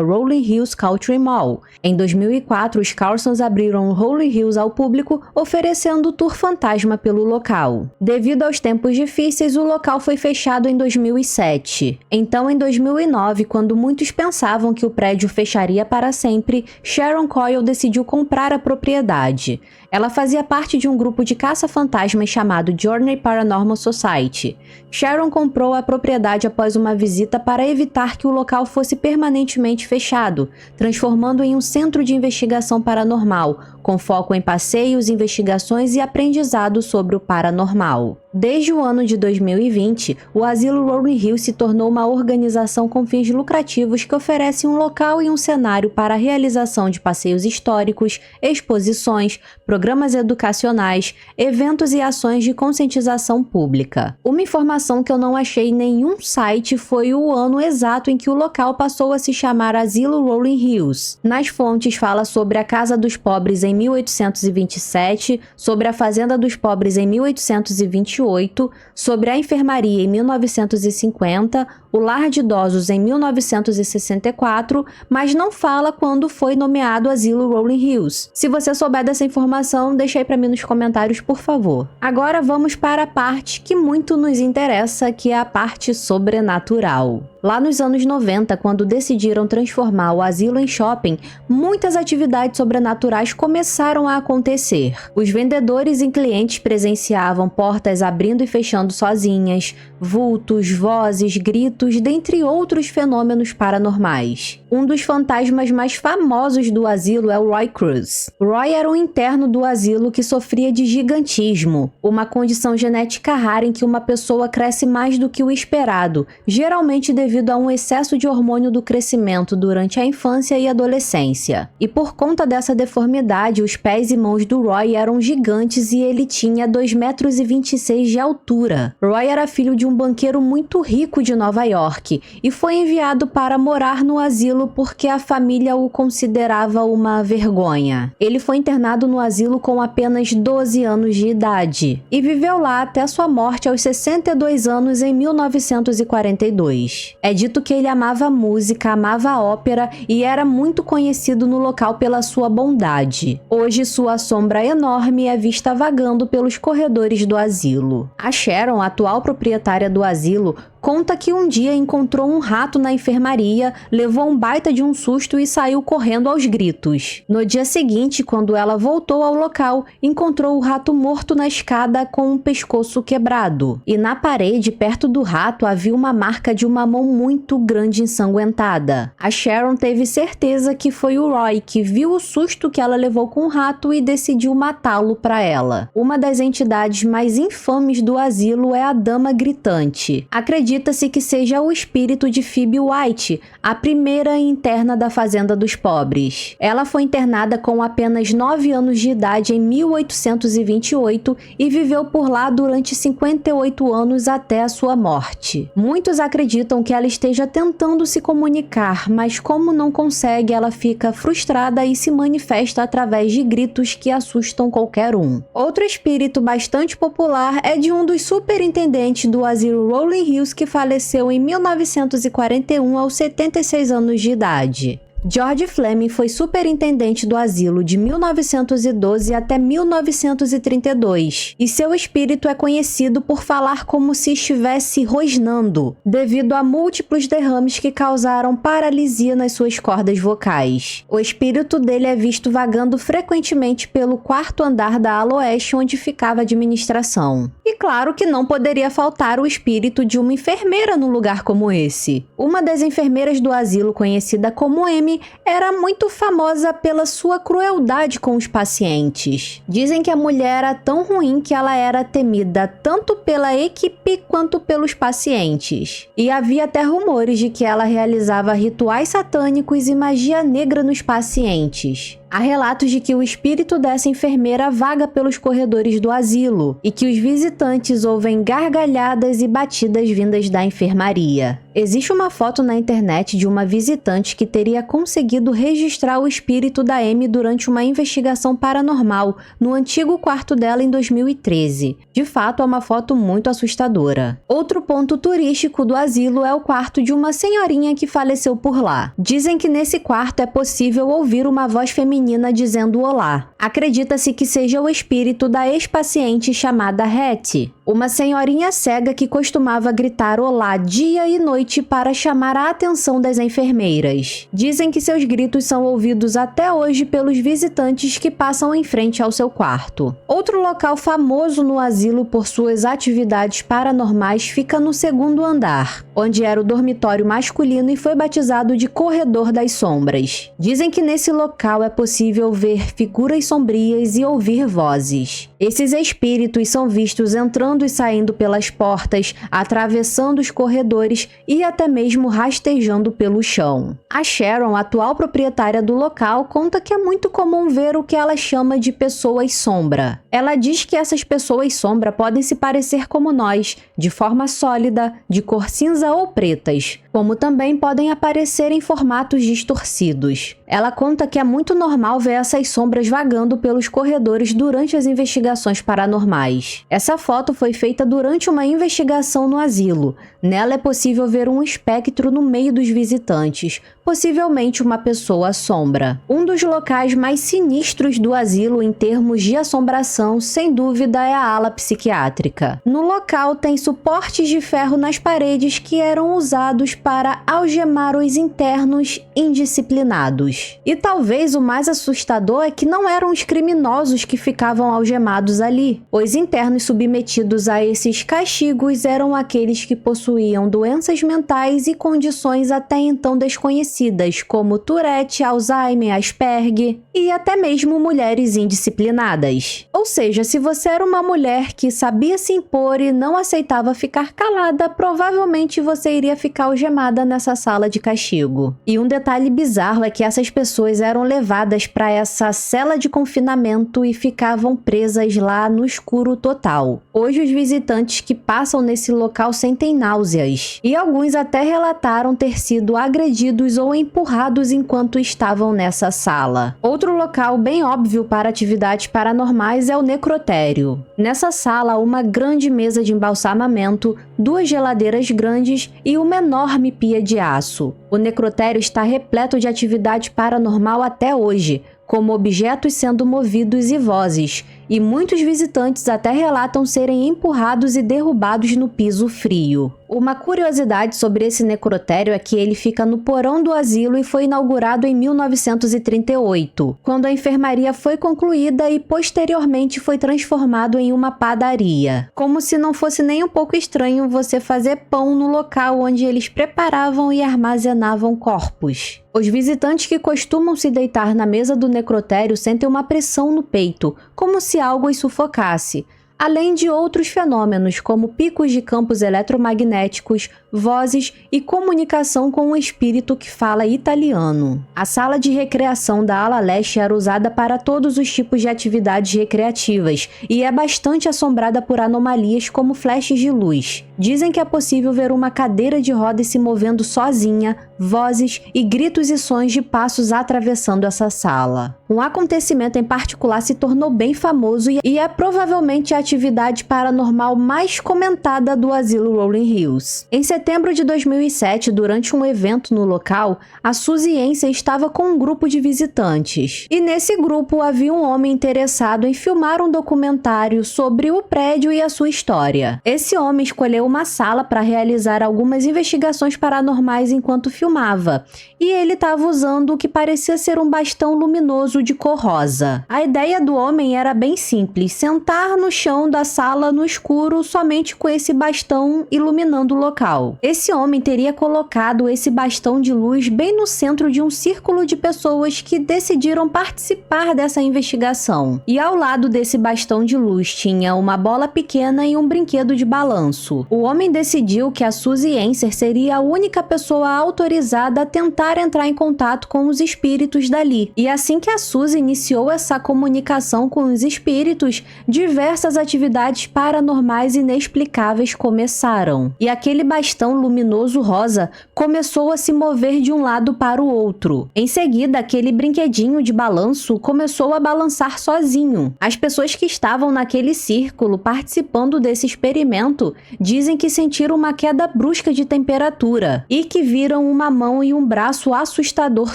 Rolling Hills Country Mall. Em 2004, os Carlsons abriram o Rolling Hills ao público, oferecendo o tour fantasma pelo local. Devido aos tempos difíceis, o local foi fechado em 2007. Então, em 2009, quando muitos pensavam que o prédio fecharia para sempre, Sharon Coyle decidiu comprar a propriedade. Ela fazia parte de um grupo de caça-fantasmas chamado Journey Paranormal Society. Sharon comprou a propriedade após uma visita para evitar que o local fosse permanentemente fechado, transformando em um centro de investigação paranormal, com foco em passeios, investigações e aprendizado sobre o paranormal. Desde o ano de 2020, o Asilo Rolling Hills se tornou uma organização com fins lucrativos que oferece um local e um cenário para a realização de passeios históricos, exposições, programas educacionais, eventos e ações de conscientização pública. Uma informação que eu não achei em nenhum site foi o ano exato em que o local passou a se chamar Asilo Rolling Hills. Nas fontes fala sobre a Casa dos Pobres em 1827, sobre a Fazenda dos Pobres em 1828 1928, sobre a enfermaria em 1950, o lar de idosos em 1964, mas não fala quando foi nomeado o asilo Rolling Hills. Se você souber dessa informação, deixa aí pra mim nos comentários, por favor. Agora vamos para a parte que muito nos interessa, que é a parte sobrenatural. Lá nos anos 90, quando decidiram transformar o asilo em shopping, muitas atividades sobrenaturais começaram a acontecer. Os vendedores e clientes presenciavam portas abrindo e fechando sozinhas, vultos, vozes, gritos, dentre outros fenômenos paranormais. Um dos fantasmas mais famosos do asilo é o Roy Cruz. Roy era um interno do asilo que sofria de gigantismo, uma condição genética rara em que uma pessoa cresce mais do que o esperado, geralmente devido a um excesso de hormônio do crescimento durante a infância e adolescência. E por conta dessa deformidade, os pés e mãos do Roy eram gigantes e ele tinha 2,26 m de altura. Roy era filho de um banqueiro muito rico de Nova York e foi enviado para morar no asilo porque a família o considerava uma vergonha. Ele foi internado no asilo com apenas 12 anos de idade e viveu lá até sua morte aos 62 anos em 1942. É dito que ele amava música, amava ópera e era muito conhecido no local pela sua bondade. Hoje, sua sombra enorme é vista vagando pelos corredores do asilo. A Sharon, a atual proprietária do asilo, conta que um dia encontrou um rato na enfermaria, levou um baita de um susto e saiu correndo aos gritos. No dia seguinte, quando ela voltou ao local, encontrou o rato morto na escada com o pescoço quebrado. E na parede, perto do rato, havia uma marca de uma mão muito grande ensanguentada. A Sharon teve certeza que foi o Roy que viu o susto que ela levou com o rato e decidiu matá-lo para ela. Uma das entidades mais infames do asilo é a Dama Gritante. Acredita-se que seja o espírito de Phoebe White, a primeira interna da Fazenda dos Pobres. Ela foi internada com apenas 9 anos de idade em 1828 e viveu por lá durante 58 anos até a sua morte. Muitos acreditam que ela esteja tentando se comunicar, mas como não consegue, ela fica frustrada e se manifesta através de gritos que assustam qualquer um. Outro espírito bastante popular é de um dos superintendentes do asilo Rolling Hills que faleceu em 1941 aos 76 anos de idade. George Fleming foi superintendente do asilo de 1912 até 1932, e seu espírito é conhecido por falar como se estivesse rosnando, devido a múltiplos derrames que causaram paralisia nas suas cordas vocais. O espírito dele é visto vagando frequentemente pelo quarto andar da ala oeste, onde ficava a administração. E claro que não poderia faltar o espírito de uma enfermeira num lugar como esse. Uma das enfermeiras do asilo, conhecida como Amy, era muito famosa pela sua crueldade com os pacientes. Dizem que a mulher era tão ruim que ela era temida tanto pela equipe quanto pelos pacientes. E havia até rumores de que ela realizava rituais satânicos e magia negra nos pacientes. Há relatos de que o espírito dessa enfermeira vaga pelos corredores do asilo e que os visitantes ouvem gargalhadas e batidas vindas da enfermaria. Existe uma foto na internet de uma visitante que teria conseguido registrar o espírito da Amy durante uma investigação paranormal no antigo quarto dela em 2013. De fato, é uma foto muito assustadora. Outro ponto turístico do asilo é o quarto de uma senhorinha que faleceu por lá. Dizem que nesse quarto é possível ouvir uma voz feminina dizendo olá. Acredita-se que seja o espírito da ex-paciente chamada Hattie, uma senhorinha cega que costumava gritar olá dia e noite para chamar a atenção das enfermeiras. Dizem que seus gritos são ouvidos até hoje pelos visitantes que passam em frente ao seu quarto. Outro local famoso no asilo por suas atividades paranormais fica no segundo andar, onde era o dormitório masculino e foi batizado de Corredor das Sombras. Dizem que nesse local é possível ver figuras sombrias e ouvir vozes. Esses espíritos são vistos entrando e saindo pelas portas, atravessando os corredores e até mesmo rastejando pelo chão. A Sharon, atual proprietária do local, conta que é muito comum ver o que ela chama de pessoas sombra. Ela diz que essas pessoas sombra podem se parecer como nós, de forma sólida, de cor cinza ou pretas, como também podem aparecer em formatos distorcidos. Ela conta que é muito normal ver essas sombras vagando passeando pelos corredores durante as investigações paranormais. Essa foto foi feita durante uma investigação no asilo. Nela é possível ver um espectro no meio dos visitantes, possivelmente uma pessoa sombra. Um dos locais mais sinistros do asilo em termos de assombração, sem dúvida, é a ala psiquiátrica. No local tem suportes de ferro nas paredes que eram usados para algemar os internos indisciplinados. E talvez o mais assustador é que não eram os criminosos que ficavam algemados ali. Os internos submetidos a esses castigos eram aqueles que possuíam doenças mentais e condições até então desconhecidas, como Tourette, Alzheimer, Asperger e até mesmo mulheres indisciplinadas. Ou seja, se você era uma mulher que sabia se impor e não aceitava ficar calada, provavelmente você iria ficar algemada nessa sala de castigo. E um detalhe bizarro é que essas pessoas eram levadas para essa cela de confinamento e ficavam presas lá no escuro total. Hoje os visitantes que passam nesse local sentem náuseas, e alguns até relataram ter sido agredidos ou empurrados enquanto estavam nessa sala. Outro local bem óbvio para atividades paranormais é o necrotério. Nessa sala, uma grande mesa de embalsamamento, 2 geladeiras grandes e uma enorme pia de aço. O necrotério está repleto de atividade paranormal até hoje, como objetos sendo movidos e vozes, e muitos visitantes até relatam serem empurrados e derrubados no piso frio. Uma curiosidade sobre esse necrotério é que ele fica no porão do asilo e foi inaugurado em 1938, quando a enfermaria foi concluída e posteriormente foi transformado em uma padaria. Como se não fosse nem um pouco estranho você fazer pão no local onde eles preparavam e armazenavam corpos. Os visitantes que costumam se deitar na mesa do necrotério sentem uma pressão no peito, como se algo os sufocasse, além de outros fenômenos como picos de campos eletromagnéticos, vozes e comunicação com um espírito que fala italiano. A sala de recreação da ala leste era usada para todos os tipos de atividades recreativas e é bastante assombrada por anomalias como flashes de luz. Dizem que é possível ver uma cadeira de rodas se movendo sozinha, vozes e gritos e sons de passos atravessando essa sala. Um acontecimento em particular se tornou bem famoso e é provavelmente a atividade paranormal mais comentada do asilo Rolling Hills. Em setembro de 2007, durante um evento no local, a Suzy Enser estava com um grupo de visitantes. E nesse grupo havia um homem interessado em filmar um documentário sobre o prédio e a sua história. Esse homem escolheu uma sala para realizar algumas investigações paranormais enquanto filmava, e ele estava usando o que parecia ser um bastão luminoso de cor rosa. A ideia do homem era bem simples: sentar no chão da sala no escuro somente com esse bastão iluminando o local. Esse homem teria colocado esse bastão de luz bem no centro de um círculo de pessoas que decidiram participar dessa investigação. E ao lado desse bastão de luz tinha uma bola pequena e um brinquedo de balanço. O homem decidiu que a Suzy Enser seria a única pessoa autorizada a tentar entrar em contato com os espíritos dali. E assim que a Suzy iniciou essa comunicação com os espíritos, diversas atividades paranormais inexplicáveis começaram. E aquele bastão luminoso rosa começou a se mover de um lado para o outro. Em seguida, aquele brinquedinho de balanço começou a balançar sozinho. As pessoas que estavam naquele círculo participando desse experimento dizem que sentiram uma queda brusca de temperatura e que viram uma mão e um braço assustador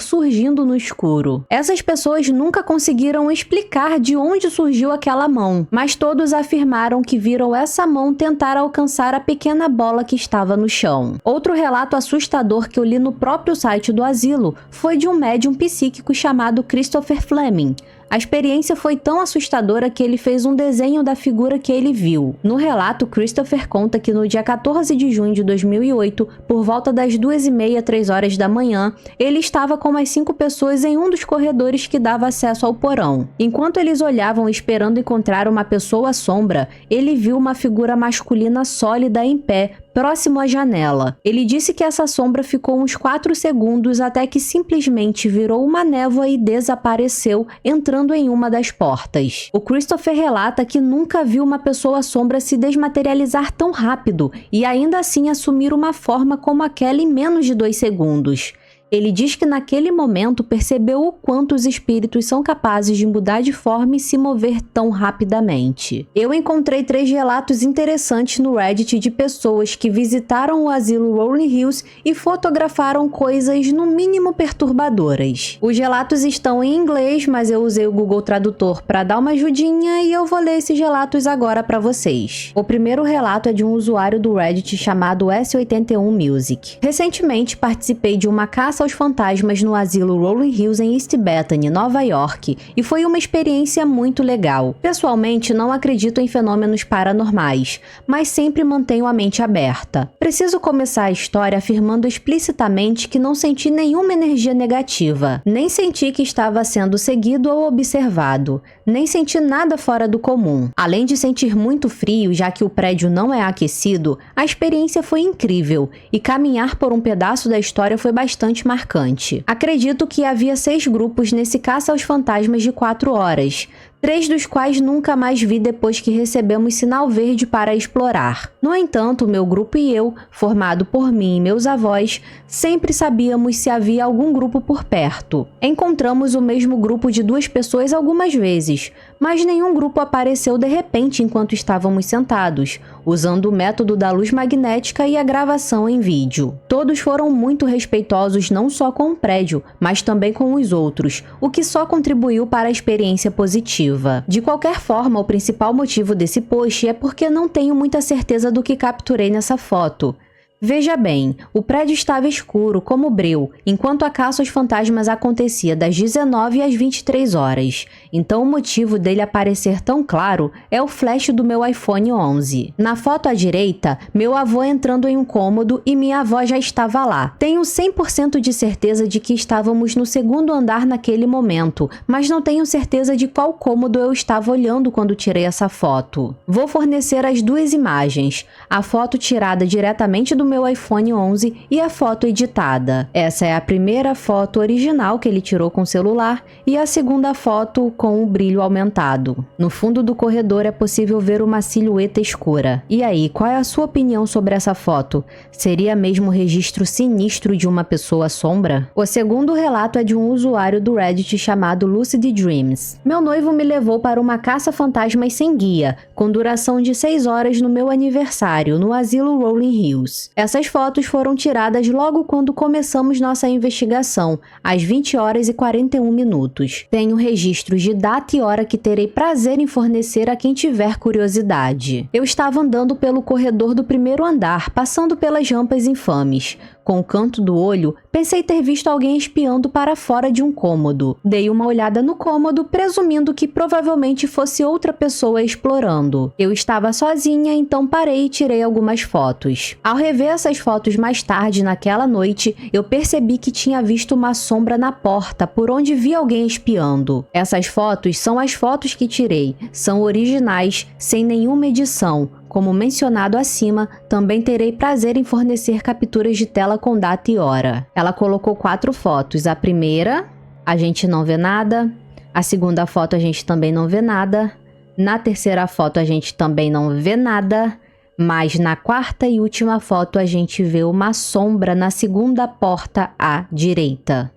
surgindo no escuro. Essas pessoas nunca conseguiram explicar de onde surgiu aquela mão, mas todos afirmaram que viram essa mão tentar alcançar a pequena bola que estava no chão. Outro relato assustador que eu li no próprio site do asilo foi de um médium psíquico chamado Christopher Fleming. A experiência foi tão assustadora que ele fez um desenho da figura que ele viu. No relato, Christopher conta que no dia 14 de junho de 2008, por volta das 2h30, 3 horas da manhã, ele estava com mais 5 pessoas em um dos corredores que dava acesso ao porão. Enquanto eles olhavam esperando encontrar uma pessoa sombra, ele viu uma figura masculina sólida em pé, próximo à janela. Ele disse que essa sombra ficou uns 4 segundos até que simplesmente virou uma névoa e desapareceu, entrando em uma das portas. O Christopher relata que nunca viu uma pessoa sombra se desmaterializar tão rápido e ainda assim assumir uma forma como aquela em menos de 2 segundos. Ele diz que naquele momento percebeu o quanto os espíritos são capazes de mudar de forma e se mover tão rapidamente. Eu encontrei 3 relatos interessantes no Reddit de pessoas que visitaram o asilo Rolling Hills e fotografaram coisas no mínimo perturbadoras. Os relatos estão em inglês, mas eu usei o Google Tradutor para dar uma ajudinha e eu vou ler esses relatos agora para vocês. O primeiro relato é de um usuário do Reddit chamado S81 Music. Recentemente participei de uma caça aos fantasmas no asilo Rolling Hills em East Bethany, Nova York, e foi uma experiência muito legal. Pessoalmente, não acredito em fenômenos paranormais, mas sempre mantenho a mente aberta. Preciso começar a história afirmando explicitamente que não senti nenhuma energia negativa, nem senti que estava sendo seguido ou observado, nem senti nada fora do comum. Além de sentir muito frio, já que o prédio não é aquecido, a experiência foi incrível, e caminhar por um pedaço da história foi bastante marcante. Acredito que havia 6 grupos nesse caça aos fantasmas de 4 horas, 3 dos quais nunca mais vi depois que recebemos sinal verde para explorar. No entanto, meu grupo e eu, formado por mim e meus avós, sempre sabíamos se havia algum grupo por perto. Encontramos o mesmo grupo de 2 pessoas algumas vezes, mas nenhum grupo apareceu de repente enquanto estávamos sentados, usando o método da luz magnética e a gravação em vídeo. Todos foram muito respeitosos não só com o prédio, mas também com os outros, o que só contribuiu para a experiência positiva. De qualquer forma, o principal motivo desse post é porque não tenho muita certeza do que capturei nessa foto. Veja bem, o prédio estava escuro como breu, enquanto a caça aos fantasmas acontecia das 19 às 23 horas. Então o motivo dele aparecer tão claro é o flash do meu iPhone 11. Na foto à direita, meu avô entrando em um cômodo e minha avó já estava lá. Tenho 100% de certeza de que estávamos no 2º andar naquele momento, mas não tenho certeza de qual cômodo eu estava olhando quando tirei essa foto. Vou fornecer as 2 imagens, a foto tirada diretamente do meu iPhone 11 e a foto editada. Essa é a primeira foto original que ele tirou com o celular e a segunda foto com o brilho aumentado. No fundo do corredor é possível ver uma silhueta escura. E aí, qual é a sua opinião sobre essa foto? Seria mesmo registro sinistro de uma pessoa sombra? O segundo relato é de um usuário do Reddit chamado Lucid Dreams. Meu noivo me levou para uma caça fantasmas sem guia, com duração de 6 horas no meu aniversário, no asilo Rolling Hills. Essas fotos foram tiradas logo quando começamos nossa investigação, às 20 horas e 41 minutos. Tenho registros de data e hora que terei prazer em fornecer a quem tiver curiosidade. Eu estava andando pelo corredor do 1º andar, passando pelas rampas infames. Com o canto do olho, pensei ter visto alguém espiando para fora de um cômodo. Dei uma olhada no cômodo, presumindo que provavelmente fosse outra pessoa explorando. Eu estava sozinha, então parei e tirei algumas fotos. Ao rever essas fotos mais tarde naquela noite, eu percebi que tinha visto uma sombra na porta por onde vi alguém espiando. Essas fotos são as fotos que tirei, são originais, sem nenhuma edição. Como mencionado acima, também terei prazer em fornecer capturas de tela com data e hora. Ela colocou 4 fotos. A primeira, a gente não vê nada. A segunda foto, a gente também não vê nada. Na terceira foto, a gente também não vê nada. Mas na 4ª e última foto, a gente vê uma sombra na segunda porta à direita.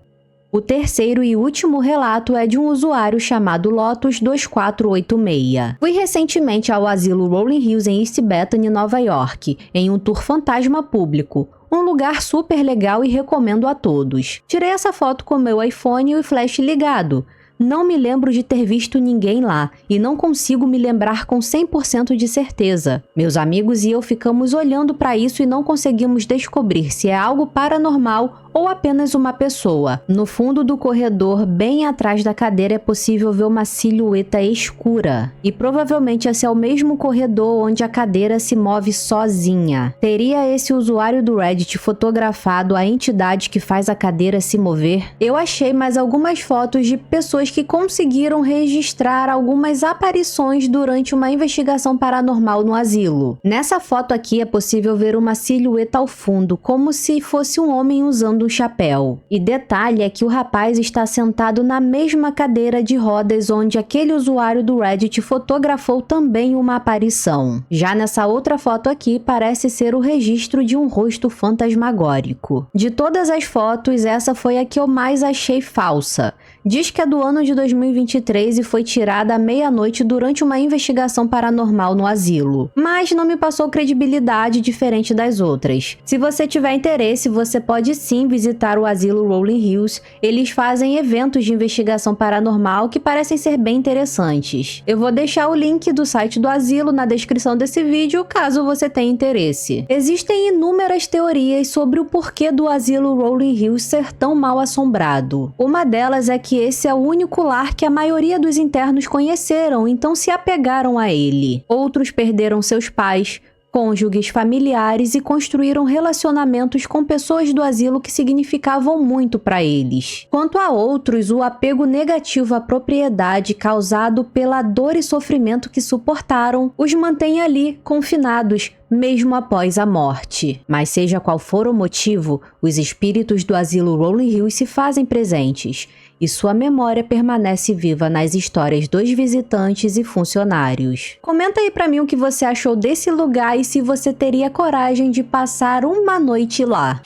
O terceiro e último relato é de um usuário chamado Lotus2486. Fui recentemente ao asilo Rolling Hills em East Bethany, Nova York, em um tour fantasma público. Um lugar super legal e recomendo a todos. Tirei essa foto com meu iPhone e o flash ligado. Não me lembro de ter visto ninguém lá e não consigo me lembrar com 100% de certeza. Meus amigos e eu ficamos olhando para isso e não conseguimos descobrir se é algo paranormal ou apenas uma pessoa. No fundo do corredor, bem atrás da cadeira, é possível ver uma silhueta escura. E provavelmente esse é o mesmo corredor onde a cadeira se move sozinha. Teria esse usuário do Reddit fotografado a entidade que faz a cadeira se mover? Eu achei mais algumas fotos de pessoas que conseguiram registrar algumas aparições durante uma investigação paranormal no asilo. Nessa foto aqui é possível ver uma silhueta ao fundo, como se fosse um homem usando um chapéu. E detalhe é que o rapaz está sentado na mesma cadeira de rodas onde aquele usuário do Reddit fotografou também uma aparição. Já nessa outra foto aqui parece ser o registro de um rosto fantasmagórico. De todas as fotos, essa foi a que eu mais achei falsa. Diz que é do ano de 2023 e foi tirada à meia-noite durante uma investigação paranormal no asilo. Mas não me passou credibilidade diferente das outras. Se você tiver interesse, você pode sim visitar o asilo Rolling Hills. Eles fazem eventos de investigação paranormal que parecem ser bem interessantes. Eu vou deixar o link do site do asilo na descrição desse vídeo, caso você tenha interesse. Existem inúmeras teorias sobre o porquê do asilo Rolling Hills ser tão mal assombrado. Uma delas é que esse é o único lar que a maioria dos internos conheceram, então se apegaram a ele. Outros perderam seus pais, cônjuges, familiares e construíram relacionamentos com pessoas do asilo que significavam muito para eles. Quanto a outros, o apego negativo à propriedade causado pela dor e sofrimento que suportaram os mantém ali, confinados, mesmo após a morte. Mas seja qual for o motivo, os espíritos do asilo Rolling Hills se fazem presentes, e sua memória permanece viva nas histórias dos visitantes e funcionários. Comenta aí pra mim o que você achou desse lugar e se você teria coragem de passar uma noite lá.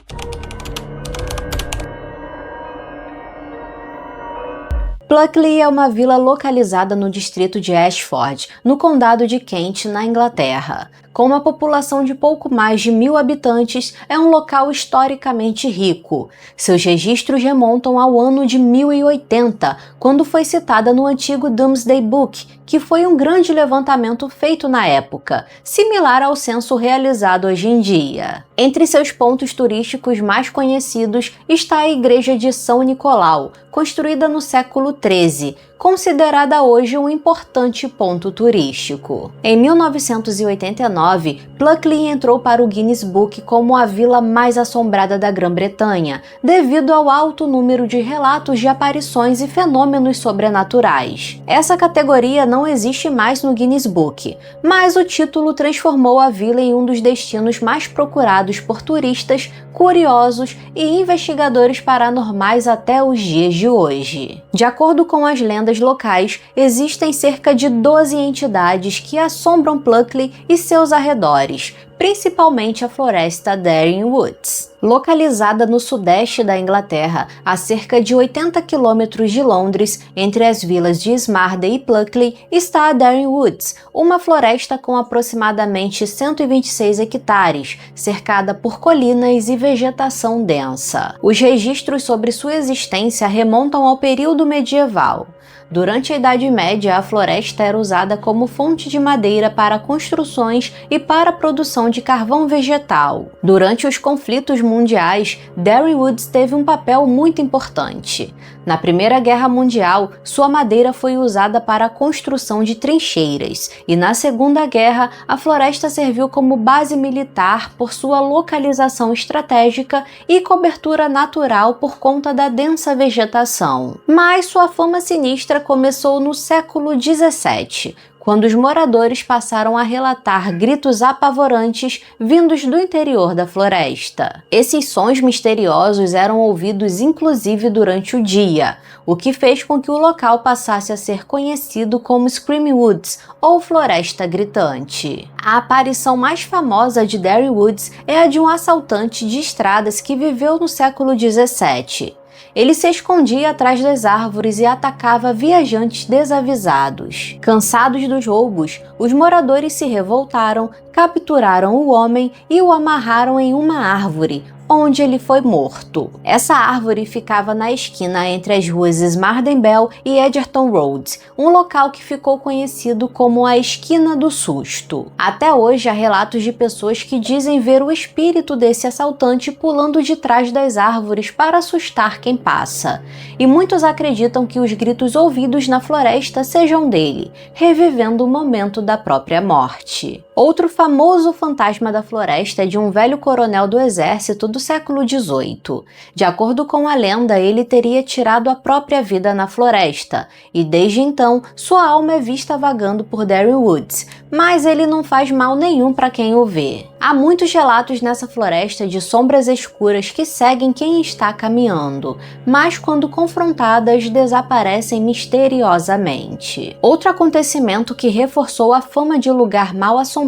Pluckley é uma vila localizada no distrito de Ashford, no condado de Kent, na Inglaterra. Com uma população de pouco mais de 1.000 habitantes, é um local historicamente rico. Seus registros remontam ao ano de 1080, quando foi citada no antigo Domesday Book, que foi um grande levantamento feito na época, similar ao censo realizado hoje em dia. Entre seus pontos turísticos mais conhecidos está a Igreja de São Nicolau, construída no século XIII, considerada hoje um importante ponto turístico. Em 1989, Pluckley entrou para o Guinness Book como a vila mais assombrada da Grã-Bretanha, devido ao alto número de relatos de aparições e fenômenos sobrenaturais. Essa categoria não existe mais no Guinness Book, mas o título transformou a vila em um dos destinos mais procurados por turistas, curiosos e investigadores paranormais até os dias de hoje. De acordo com as lendas locais, existem cerca de 12 entidades que assombram Pluckley e seus arredores, principalmente a floresta Darien Woods. Localizada no sudeste da Inglaterra, a cerca de 80 quilômetros de Londres, entre as vilas de Smarden e Pluckley, está a Darien Woods, uma floresta com aproximadamente 126 hectares, cercada por colinas e vegetação densa. Os registros sobre sua existência remontam ao período medieval. Durante a Idade Média, a floresta era usada como fonte de madeira para construções e para a produção de carvão vegetal. Durante os conflitos mundiais, Darien Woods teve um papel muito importante. Na Primeira Guerra Mundial, sua madeira foi usada para a construção de trincheiras, e na Segunda Guerra, a floresta serviu como base militar por sua localização estratégica e cobertura natural por conta da densa vegetação. Mas sua fama sinistra começou no século XVII, quando os moradores passaram a relatar gritos apavorantes vindos do interior da floresta. Esses sons misteriosos eram ouvidos inclusive durante o dia, o que fez com que o local passasse a ser conhecido como Screaming Woods, ou Floresta Gritante. A aparição mais famosa de Darien Woods é a de um assaltante de estradas que viveu no século XVII. Ele se escondia atrás das árvores e atacava viajantes desavisados. Cansados dos roubos, os moradores se revoltaram, capturaram o homem e o amarraram em uma árvore, onde ele foi morto. Essa árvore ficava na esquina entre as ruas Smarden Bell e Edgerton Road, um local que ficou conhecido como a Esquina do Susto. Até hoje há relatos de pessoas que dizem ver o espírito desse assaltante pulando de trás das árvores para assustar quem passa. E muitos acreditam que os gritos ouvidos na floresta sejam dele, revivendo o momento da própria morte. Outro famoso fantasma da floresta é de um velho coronel do exército do século XVIII. De acordo com a lenda, ele teria tirado a própria vida na floresta, e desde então sua alma é vista vagando por Darren Woods, mas ele não faz mal nenhum para quem o vê. Há muitos relatos nessa floresta de sombras escuras que seguem quem está caminhando, mas quando confrontadas desaparecem misteriosamente. Outro acontecimento que reforçou a fama de lugar mal assombrado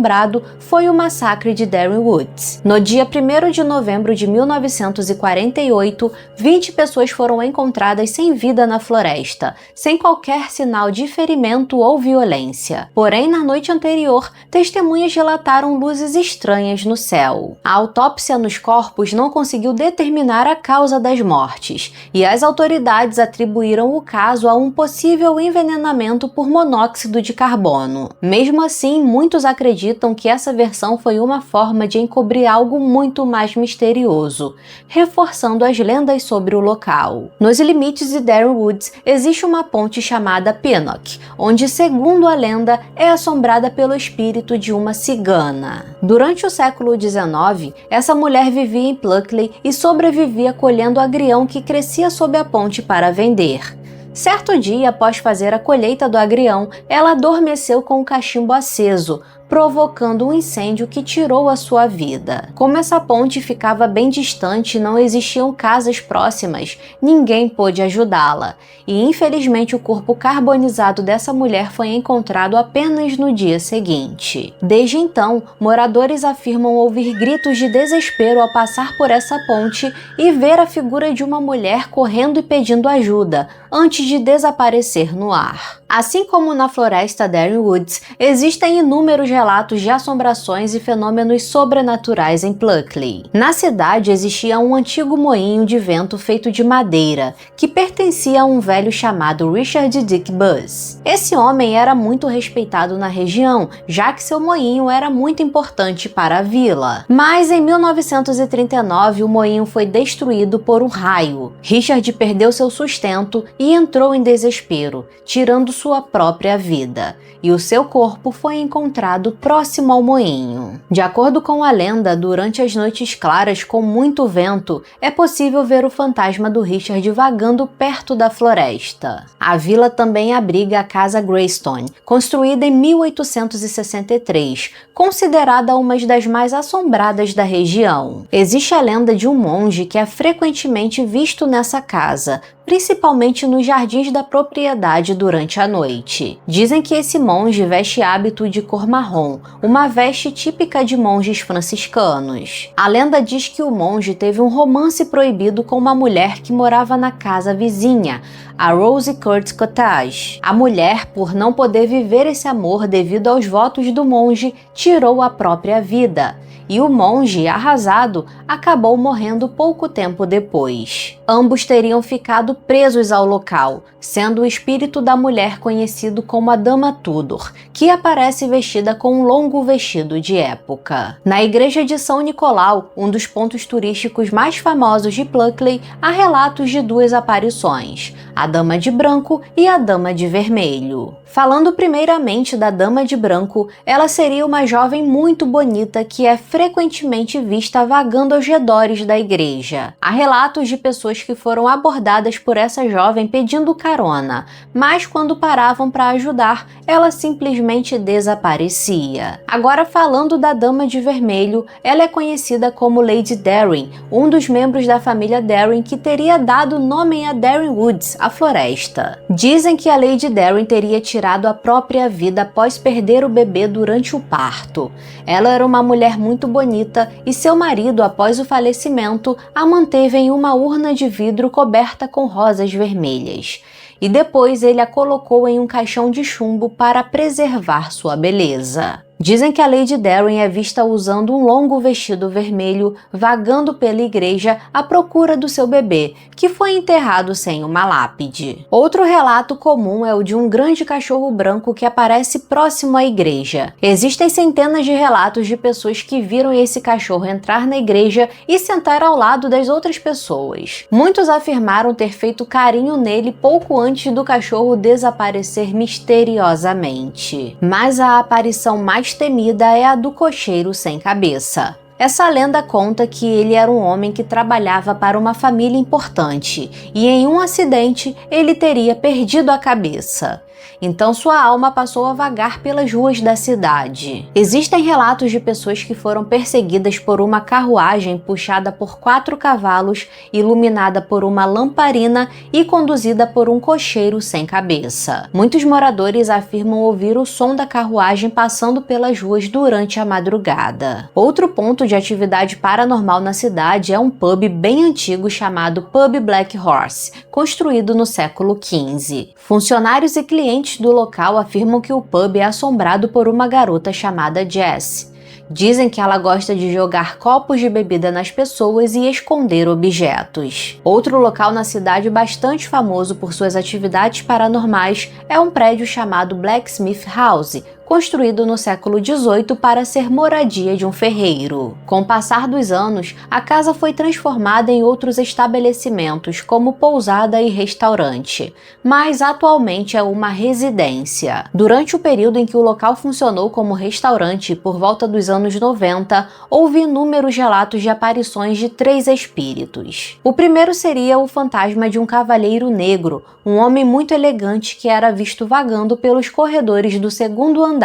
foi o massacre de Darren Woods. No dia 1º de novembro de 1948, 20 pessoas foram encontradas sem vida na floresta, sem qualquer sinal de ferimento ou violência. Porém, na noite anterior, testemunhas relataram luzes estranhas no céu. A autópsia nos corpos não conseguiu determinar a causa das mortes, e as autoridades atribuíram o caso a um possível envenenamento por monóxido de carbono. Mesmo assim, muitos acreditam que essa versão foi uma forma de encobrir algo muito mais misterioso, reforçando as lendas sobre o local. Nos limites de Darren Woods existe uma ponte chamada Pinnock, onde, segundo a lenda, é assombrada pelo espírito de uma cigana. Durante o século XIX, essa mulher vivia em Pluckley e sobrevivia colhendo agrião que crescia sob a ponte para vender. Certo dia, após fazer a colheita do agrião, ela adormeceu com o cachimbo aceso, provocando um incêndio que tirou a sua vida. Como essa ponte ficava bem distante e não existiam casas próximas, ninguém pôde ajudá-la, e infelizmente o corpo carbonizado dessa mulher foi encontrado apenas no dia seguinte. Desde então, moradores afirmam ouvir gritos de desespero ao passar por essa ponte e ver a figura de uma mulher correndo e pedindo ajuda, antes de desaparecer no ar. Assim como na floresta Darren Woods, existem inúmeros relatos de assombrações e fenômenos sobrenaturais em Pluckley. Na cidade existia um antigo moinho de vento feito de madeira, que pertencia a um velho chamado Richard Dick Buzz. Esse homem era muito respeitado na região, já que seu moinho era muito importante para a vila. Mas em 1939 o moinho foi destruído por um raio. Richard perdeu seu sustento e entrou em desespero, tirando sua própria vida, e o seu corpo foi encontrado próximo ao moinho. De acordo com a lenda, durante as noites claras com muito vento, é possível ver o fantasma do Richard vagando perto da floresta. A vila também abriga a Casa Greystone, construída em 1863, considerada uma das mais assombradas da região. Existe a lenda de um monge que é frequentemente visto nessa casa, principalmente nos jardins da propriedade durante a noite. Dizem que esse monge veste hábito de cor marrom, uma veste típica de monges franciscanos. A lenda diz que o monge teve um romance proibido com uma mulher que morava na casa vizinha, a Rose Court Cottage. A mulher, por não poder viver esse amor devido aos votos do monge, tirou a própria vida. E o monge, arrasado, acabou morrendo pouco tempo depois. Ambos teriam ficado presos ao local, sendo o espírito da mulher conhecido como a Dama Tudor, que aparece vestida com um longo vestido de época. Na igreja de São Nicolau, um dos pontos turísticos mais famosos de Pluckley, há relatos de duas aparições, a Dama de Branco e a Dama de Vermelho. Falando primeiramente da Dama de Branco, ela seria uma jovem muito bonita que é frequentemente vista vagando aos redores da igreja. Há relatos de pessoas que foram abordadas por essa jovem pedindo carona, mas quando paravam para ajudar, ela simplesmente desaparecia. Agora, falando da Dama de Vermelho, ela é conhecida como Lady Darren, um dos membros da família Darren que teria dado nome a Darren Woods, a floresta. Dizem que a Lady Darren teria tirado a própria vida após perder o bebê durante o parto. Ela era uma mulher muito bonita e seu marido, após o falecimento, a manteve em uma urna de vidro coberta com rosas vermelhas. E depois ele a colocou em um caixão de chumbo para preservar sua beleza. Dizem que a Lady Darren é vista usando um longo vestido vermelho, vagando pela igreja à procura do seu bebê, que foi enterrado sem uma lápide. Outro relato comum é o de um grande cachorro branco que aparece próximo à igreja. Existem centenas de relatos de pessoas que viram esse cachorro entrar na igreja e sentar ao lado das outras pessoas. Muitos afirmaram ter feito carinho nele pouco antes do cachorro desaparecer misteriosamente. Mas a aparição mais mais temida é a do cocheiro sem cabeça. Essa lenda conta que ele era um homem que trabalhava para uma família importante e em um acidente ele teria perdido a cabeça. Então sua alma passou a vagar pelas ruas da cidade. Existem relatos de pessoas que foram perseguidas por uma carruagem puxada por 4 cavalos, iluminada por uma lamparina e conduzida por um cocheiro sem cabeça. Muitos moradores afirmam ouvir o som da carruagem passando pelas ruas durante a madrugada. Outro ponto de atividade paranormal na cidade é um pub bem antigo chamado Pub Black Horse, construído no século XV. Funcionários e clientes do local afirmam que o pub é assombrado por uma garota chamada Jess. Dizem que ela gosta de jogar copos de bebida nas pessoas e esconder objetos. Outro local na cidade bastante famoso por suas atividades paranormais é um prédio chamado Blacksmith House, construído no século XVIII para ser moradia de um ferreiro. Com o passar dos anos, a casa foi transformada em outros estabelecimentos, como pousada e restaurante, mas atualmente é uma residência. Durante o período em que o local funcionou como restaurante, por volta dos anos 90, houve inúmeros relatos de aparições de 3 espíritos. O primeiro seria o fantasma de um cavalheiro negro, um homem muito elegante que era visto vagando pelos corredores do segundo andar.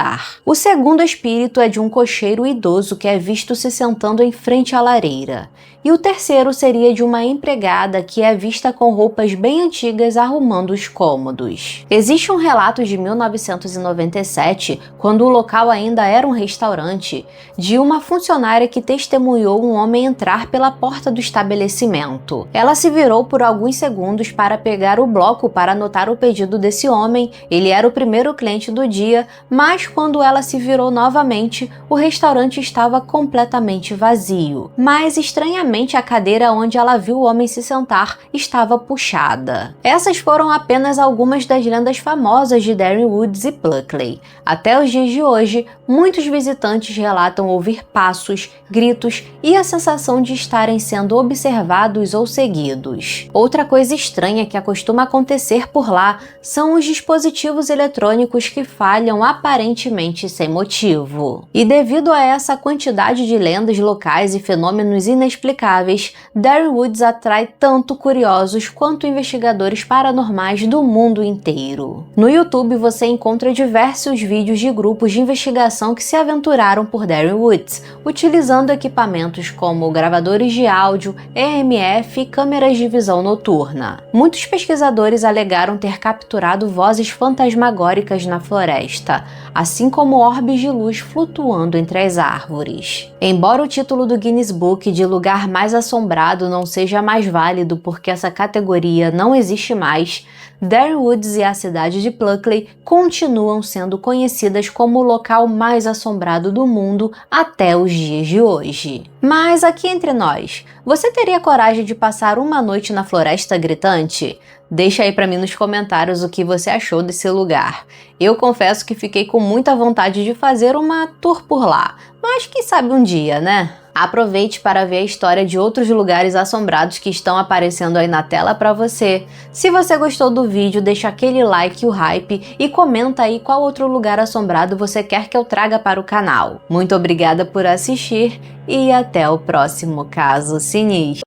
O segundo espírito é de um cocheiro idoso que é visto se sentando em frente à lareira. E o terceiro seria de uma empregada que é vista com roupas bem antigas arrumando os cômodos. Existe um relato de 1997, quando o local ainda era um restaurante, de uma funcionária que testemunhou um homem entrar pela porta do estabelecimento. Ela se virou por alguns segundos para pegar o bloco para anotar o pedido desse homem. Ele era o primeiro cliente do dia, mas quando ela se virou novamente, o restaurante estava completamente vazio. Mas estranhamente, a cadeira onde ela viu o homem se sentar estava puxada. Essas foram apenas algumas das lendas famosas de Darren Woods e Pluckley. Até os dias de hoje, muitos visitantes relatam ouvir passos, gritos e a sensação de estarem sendo observados ou seguidos. Outra coisa estranha que costuma acontecer por lá são os dispositivos eletrônicos que falham aparentemente sem motivo. E devido a essa quantidade de lendas locais e fenômenos inexplicáveis, Darren Woods atrai tanto curiosos quanto investigadores paranormais do mundo inteiro. No YouTube você encontra diversos vídeos de grupos de investigação que se aventuraram por Darren Woods, utilizando equipamentos como gravadores de áudio, EMF e câmeras de visão noturna. Muitos pesquisadores alegaram ter capturado vozes fantasmagóricas na floresta, assim como orbes de luz flutuando entre as árvores. Embora o título do Guinness Book de lugar mais assombrado não seja mais válido porque essa categoria não existe mais, Darren Woods e a cidade de Pluckley continuam sendo conhecidas como o local mais assombrado do mundo até os dias de hoje. Mas aqui entre nós, você teria coragem de passar uma noite na Floresta Gritante? Deixa aí pra mim nos comentários o que você achou desse lugar. Eu confesso que fiquei com muita vontade de fazer uma tour por lá, mas quem sabe um dia, né? Aproveite para ver a história de outros lugares assombrados que estão aparecendo aí na tela para você. Se você gostou do vídeo, deixa aquele like e o hype e comenta aí qual outro lugar assombrado você quer que eu traga para o canal. Muito obrigada por assistir e até o próximo Caso Sinistro.